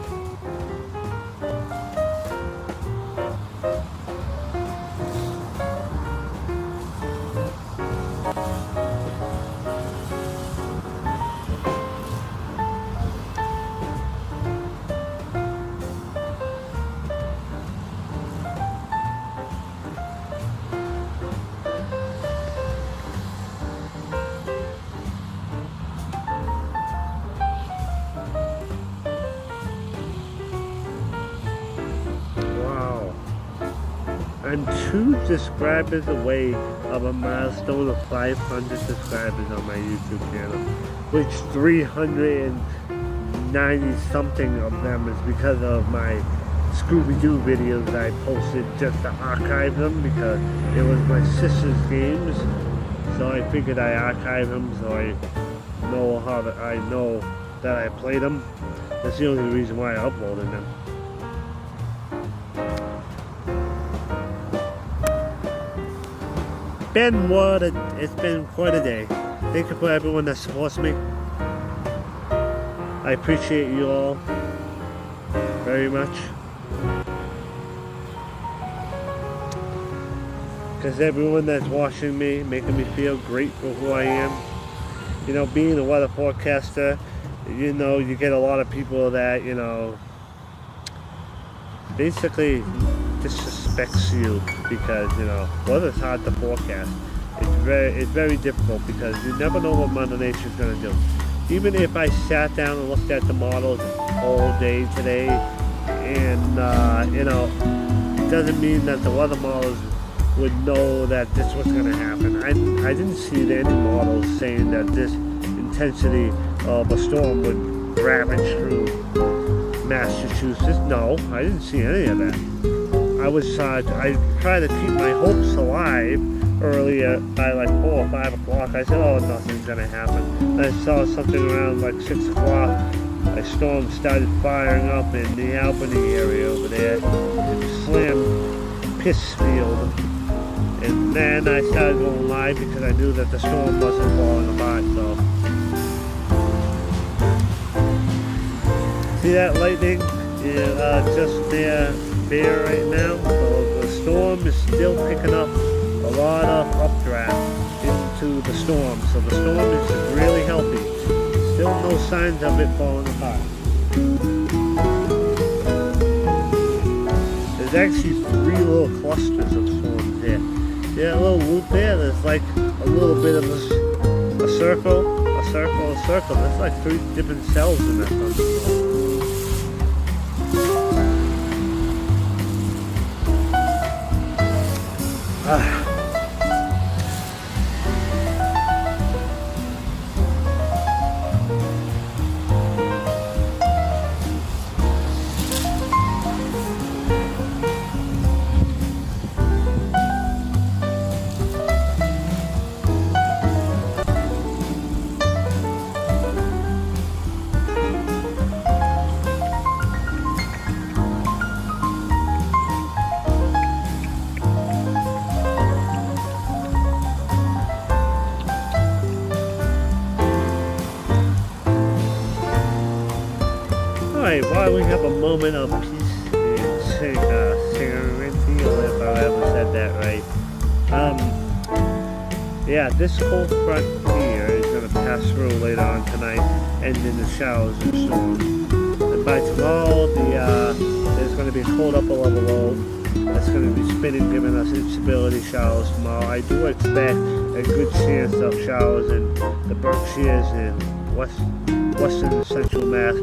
I'm 2 subscribers away of a milestone of 500 subscribers on my YouTube channel, which 390 something of them is because of my Scooby-Doo videos that I posted just to archive them because it was my sister's games. So I figured I archive them so I know that I played them. That's the only reason why I uploaded them. It's been quite a day. Thank you for everyone that supports me. I appreciate you all very much. Because everyone that's watching me, making me feel great for who I am. You know, being a weather forecaster, you know, you get a lot of people that, you know, basically disrespects you because, you know, weather's hard to forecast. It's very difficult because you never know what Mother Nature's going to do. Even if I sat down and looked at the models all day today, and you know, it doesn't mean that the weather models would know that this was going to happen. I didn't see any models saying that this intensity of a storm would ravage through Massachusetts. No, I didn't see any of that. I tried to keep my hopes alive earlier by like 4 or 5 o'clock. I said, oh, nothing's gonna happen. And I saw something around like 6 o'clock. A storm started firing up in the Albany area over there. It slammed Pittsfield. And then I started going live because I knew that the storm wasn't falling apart, so. See that lightning? Yeah, just there right now. So the storm is still picking up a lot of updraft into the storm. So the storm is really healthy. Still no signs of it falling apart. There's actually 3 little clusters of storms there. Yeah, a little loop there. There's like a little bit of a circle. There's like 3 different cells in that thunderstorm. Alright, while we have a moment of peace and serenity, if I ever said that right. Yeah, this cold front here is going to pass through later on tonight, ending the showers and storms. And by tomorrow, there's going to be a cold upper level low, that's going to be spinning, giving us instability showers tomorrow. I do expect a good chance of showers in the Berkshires and western and central Mass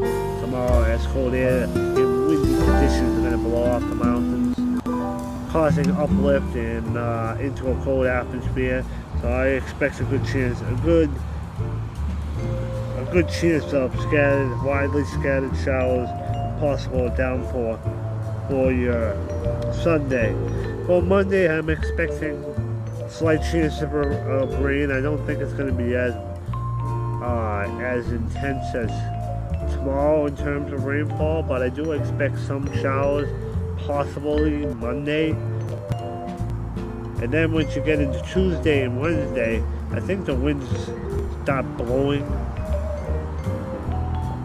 tomorrow, as cold air and windy conditions are going to blow off the mountains, causing uplift and into a cold atmosphere. So I expect a good chance of widely scattered showers, possible downpour for your Sunday. For Monday, I'm expecting slight chance of rain. I don't think it's going to be as intense as tomorrow in terms of rainfall, but I do expect some showers, possibly Monday. And then once you get into Tuesday and Wednesday, I think the winds start blowing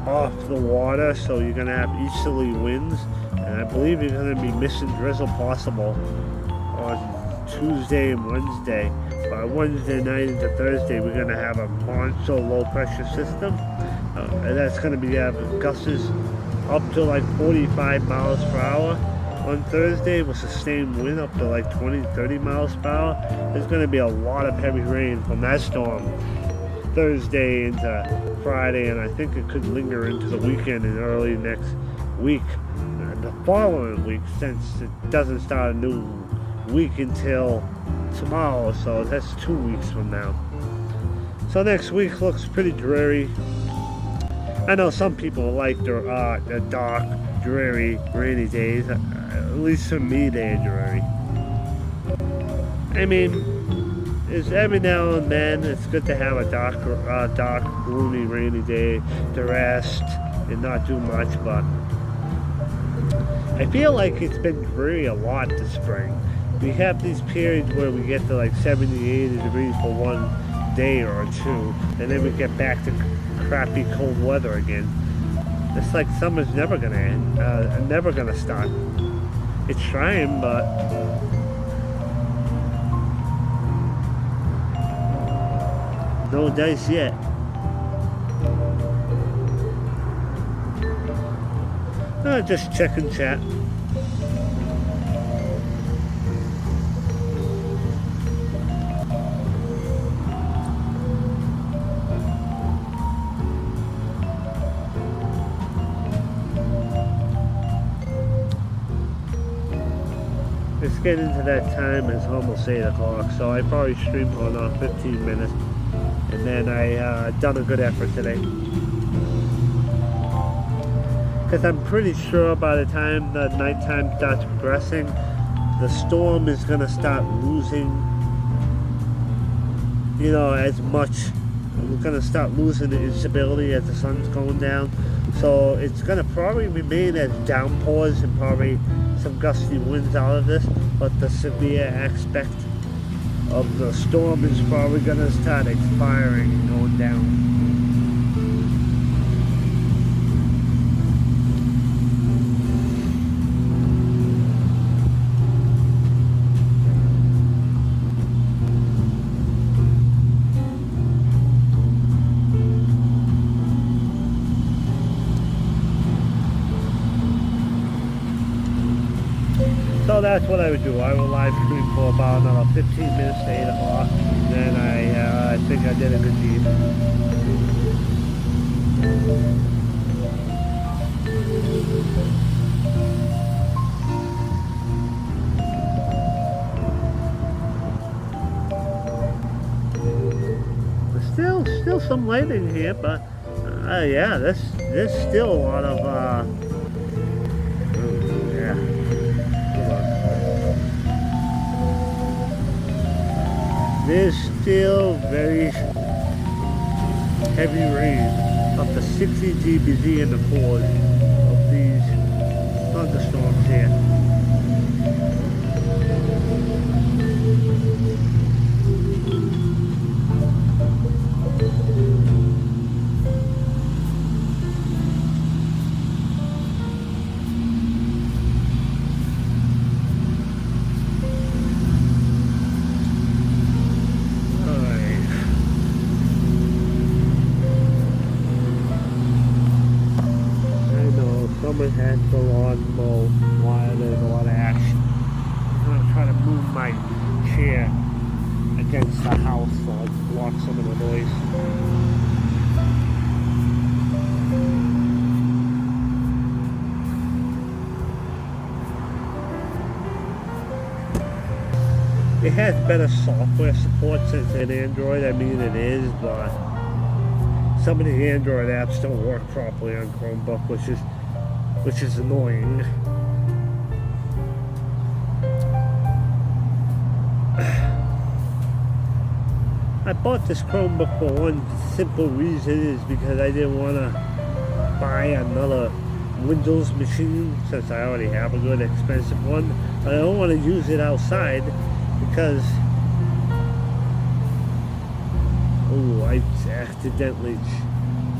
off the water, so you're going to have easterly winds, and I believe you're going to be missing drizzle possible on Tuesday and Wednesday. By Wednesday night into Thursday, we're going to have a monster low pressure system, and that's going to be having gusts up to like 45 miles per hour on Thursday, with sustained wind up to like 20-30 miles per hour. There's going to be a lot of heavy rain from that storm Thursday into Friday, and I think it could linger into the weekend and early next week, and the following week, since it doesn't start a new week until tomorrow, so that's 2 weeks from now. So next week looks pretty dreary. I know some people like the dark, dreary, rainy days. At least for me, they're dreary. I mean, is every now and then it's good to have a dark, gloomy, rainy day to rest and not do much, but I feel like it's been dreary a lot this spring. We have these periods where we get to like 70, 80 degrees for one day or two, and then we get back to crappy cold weather again. It's like summer's never gonna end, never gonna start. It's trying, but no dice yet. Just checking chat. It's getting to that time, it's almost 8 o'clock, so I probably stream for another 15 minutes, and then I done a good effort today. Because I'm pretty sure by the time the nighttime starts progressing, the storm is going to start losing, as much. We're going to start losing the instability as the sun's going down. So it's going to probably remain as downpours and probably some gusty winds out of this, but the severe aspect of the storm is probably going to start expiring and going down. So that's what I would do. I will live stream for about another 15 minutes to 8 o'clock. Then I think I did a good deed. There's still some light in here, but yeah, there's still a lot of there's still very heavy rain, up to 60 dBz in the cores of these thunderstorms here. Someone had the lawn mowed while there's a lot of action. try to move my chair against the house so it blocks some of the noise. It has better software support since it's Android. I mean, it is, but some of the Android apps don't work properly on Chromebook, which is annoying. I bought this Chromebook for one simple reason, is because I didn't want to buy another Windows machine since I already have a good expensive one. I don't want to use it outside because I accidentally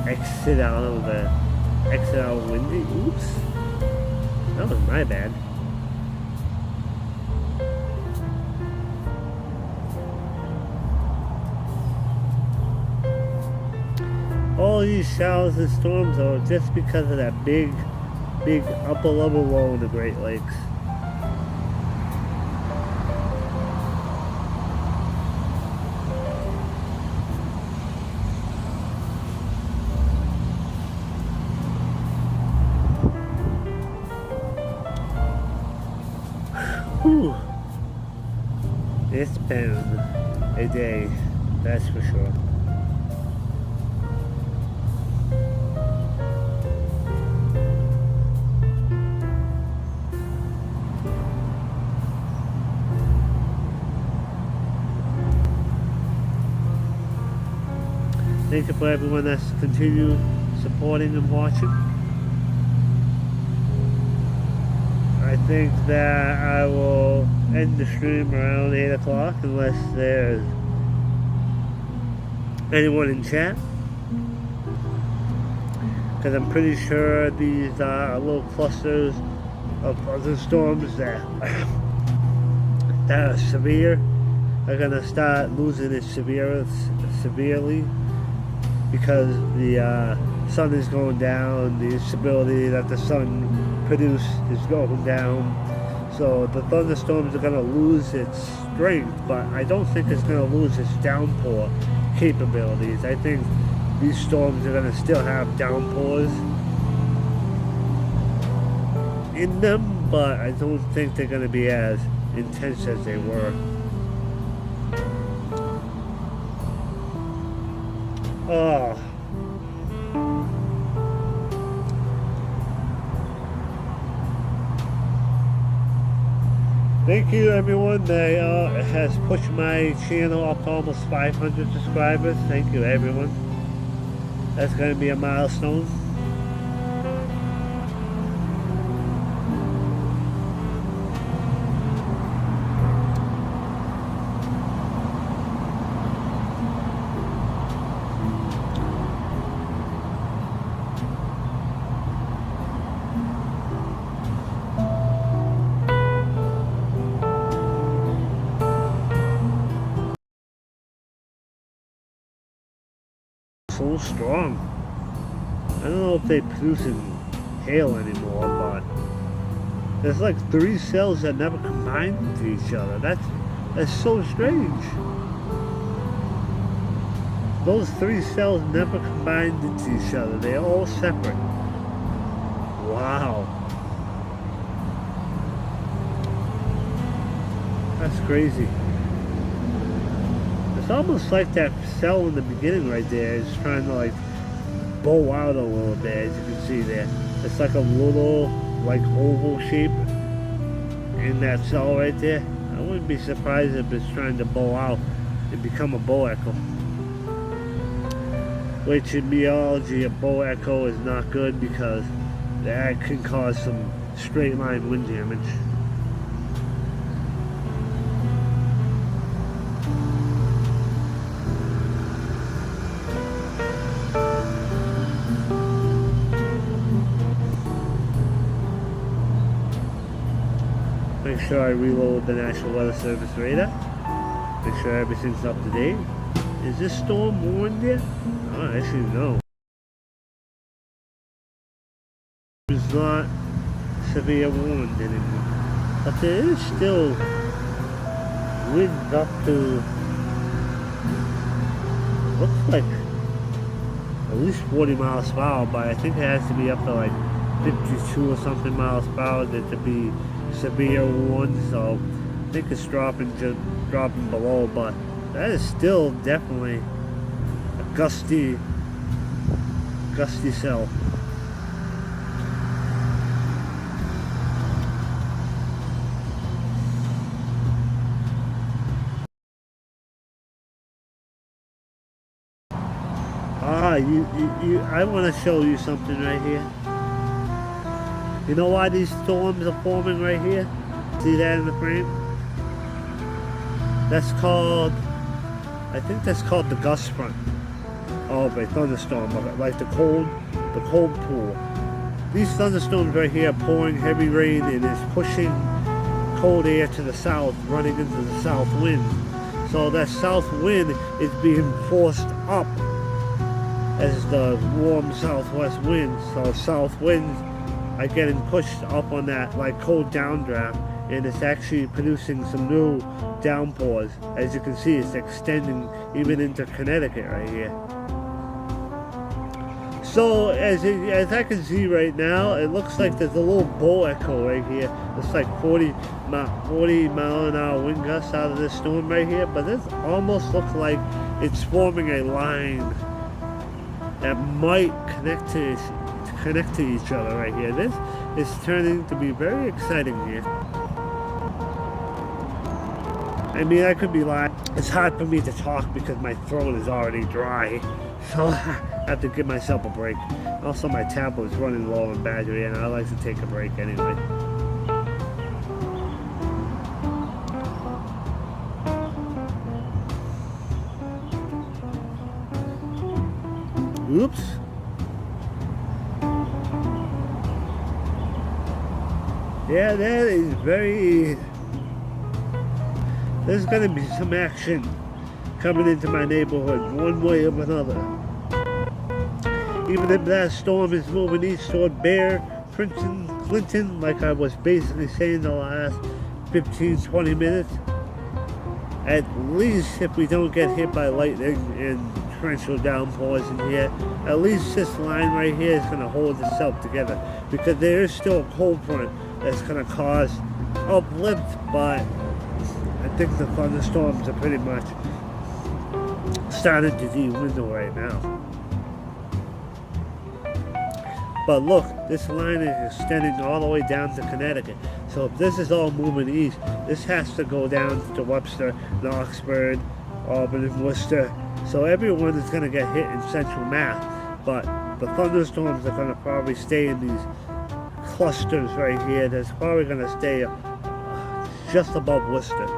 exit out of window. Oops, that was my bad. All these showers and storms are just because of that big upper level low in the Great Lakes. Whew. It's been a day, that's for sure. Thank you for everyone that's continued supporting and watching. I think that I will end the stream around 8 o'clock unless there's anyone in chat. Because I'm pretty sure these little clusters of other storms that are severe are going to start losing its severely. Because the sun is going down, the instability that the sun produced is going down. So the thunderstorms are going to lose its strength, but I don't think it's going to lose its downpour capabilities. I think these storms are going to still have downpours in them, but I don't think they're going to be as intense as they were. Oh. Thank you everyone that has pushed my channel up to almost 500 subscribers. Thank you everyone. That's going to be a milestone. So strong. I don't know if they're producing hail anymore, but there's like 3 cells that never combine into each other. That's so strange. Those 3 cells never combined into each other. They're all separate. Wow. That's crazy. It's almost like that cell in the beginning right there is trying to like bow out a little bit, as you can see there. It's like a little like oval shape in that cell right there. I wouldn't be surprised if it's trying to bow out and become a bow echo. Which in meteorology, a bow echo is not good because that can cause some straight line wind damage. Make sure I reload the National Weather Service radar. Make sure everything's up to date. Is this storm warned yet? Oh, actually no. It's not severe warned anymore. But there is still winds up to, looks like at least 40 miles per hour, but I think it has to be up to like 52 or something miles per hour to be severe ones. So I think it's just dropping below, but that is still definitely a gusty cell. I want to show you something right here. You know why these storms are forming right here? See that in the frame? That's called, I think that's called the gust front. Oh, a thunderstorm, like the cold pool. These thunderstorms right here are pouring heavy rain and is pushing cold air to the south, running into the south wind. So that south wind is being forced up as the warm southwest wind. So south winds are getting pushed up on that like cold downdraft, and it's actually producing some new downpours. As you can see, it's extending even into Connecticut right here. So as I can see right now, it looks like there's a little bow echo right here. It's like 40 mile an hour wind gusts out of this storm right here, but this almost looks like it's forming a line that might connect to each other right here. This is turning to be very exciting here. I mean, I could be lying. It's hard for me to talk because my throat is already dry, so I have to give myself a break. Also, my tablet is running low on battery, and I like to take a break anyway. Oops. Yeah, that is very... There's gonna be some action coming into my neighborhood, one way or another. Even if that storm is moving east toward Bear, Princeton, Clinton, like I was basically saying the last 15-20 minutes, at least if we don't get hit by lightning and torrential downpours in here, at least this line right here is going to hold itself together, because there is still a cold front that's going to cause uplift, but I think the thunderstorms are pretty much starting to dwindle right now. But look, this line is extending all the way down to Connecticut. So if this is all moving east, this has to go down to Webster, Knoxburg, Albany, Worcester. So everyone is going to get hit in central Mass. But the thunderstorms are going to probably stay in these clusters right here. That's probably going to stay just above Worcester.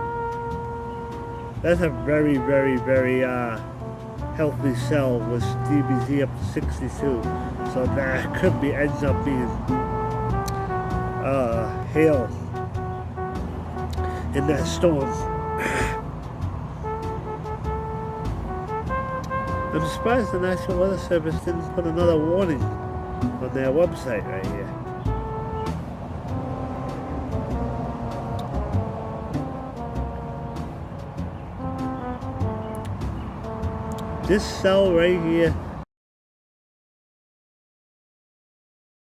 That's a very, very, very healthy cell with DBZ up to 62. So that could be, ends up being hail in that storm. I'm surprised the National Weather Service didn't put another warning on their website right here. This cell right here,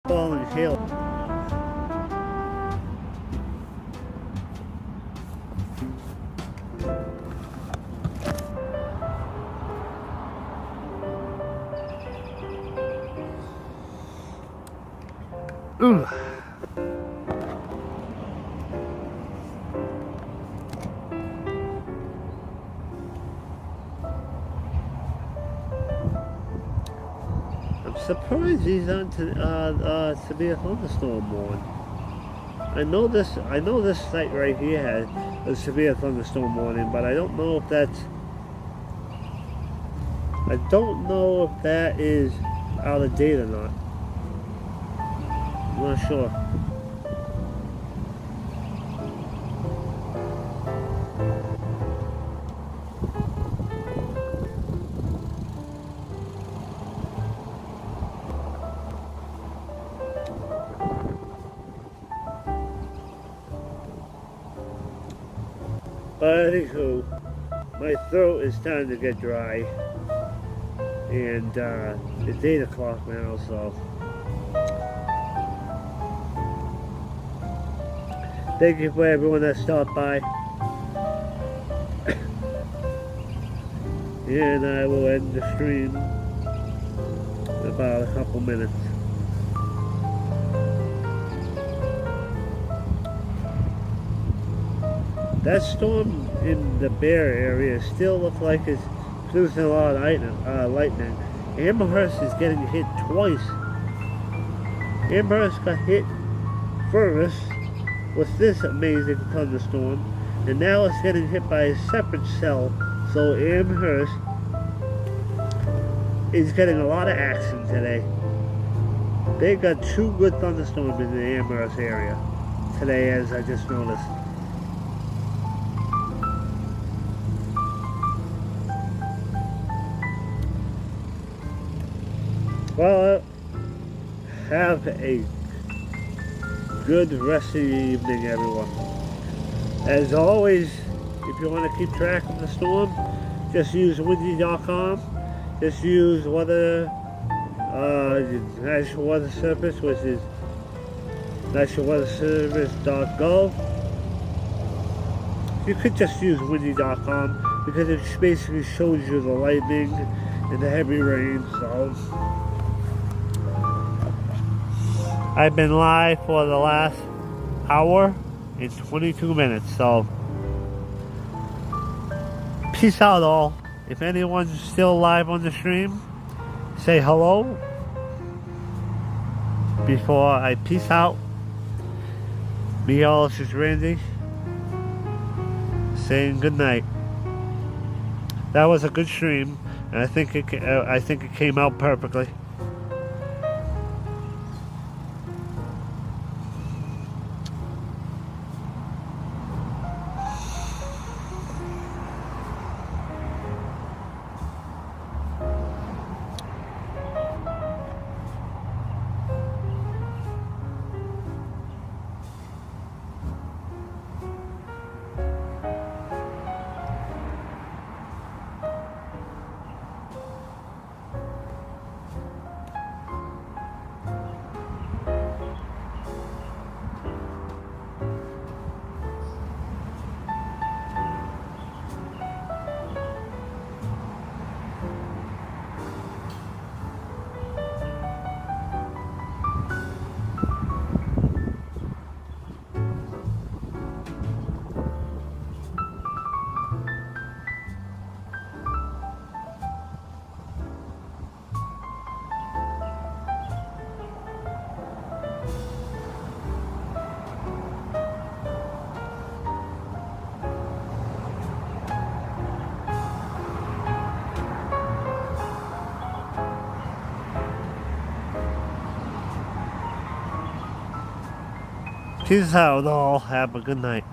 falling hail. I'm surprised these aren't severe thunderstorm warning. I know this site right here has a severe thunderstorm warning, but I don't know if that is out of date or not. I'm not sure. But anywho, my throat is starting to get dry. And it's 8 o'clock now, so thank you for everyone that stopped by. And I will end the stream in about a couple minutes. That storm in the Bear area still looks like it's producing a lot of lightning. Amherst is getting hit twice. Amherst got hit first with this amazing thunderstorm, and now it's getting hit by a separate cell. So Amherst is getting a lot of action today. They got 2 good thunderstorms in the Amherst area today, as I just noticed. Well, have a good rest of the evening, everyone. As always, if you want to keep track of the storm, just use windy.com. Just use National Weather Service, which is nationalweatherservice.gov. You could just use windy.com because it basically shows you the lightning and the heavy rain. So I've been live for the last hour and 22 minutes, so peace out all. If anyone's still live on the stream, say hello before I peace out. Meteorologist Randy saying good night. That was a good stream, and I think it came out perfectly. Peace out all. Have a good night.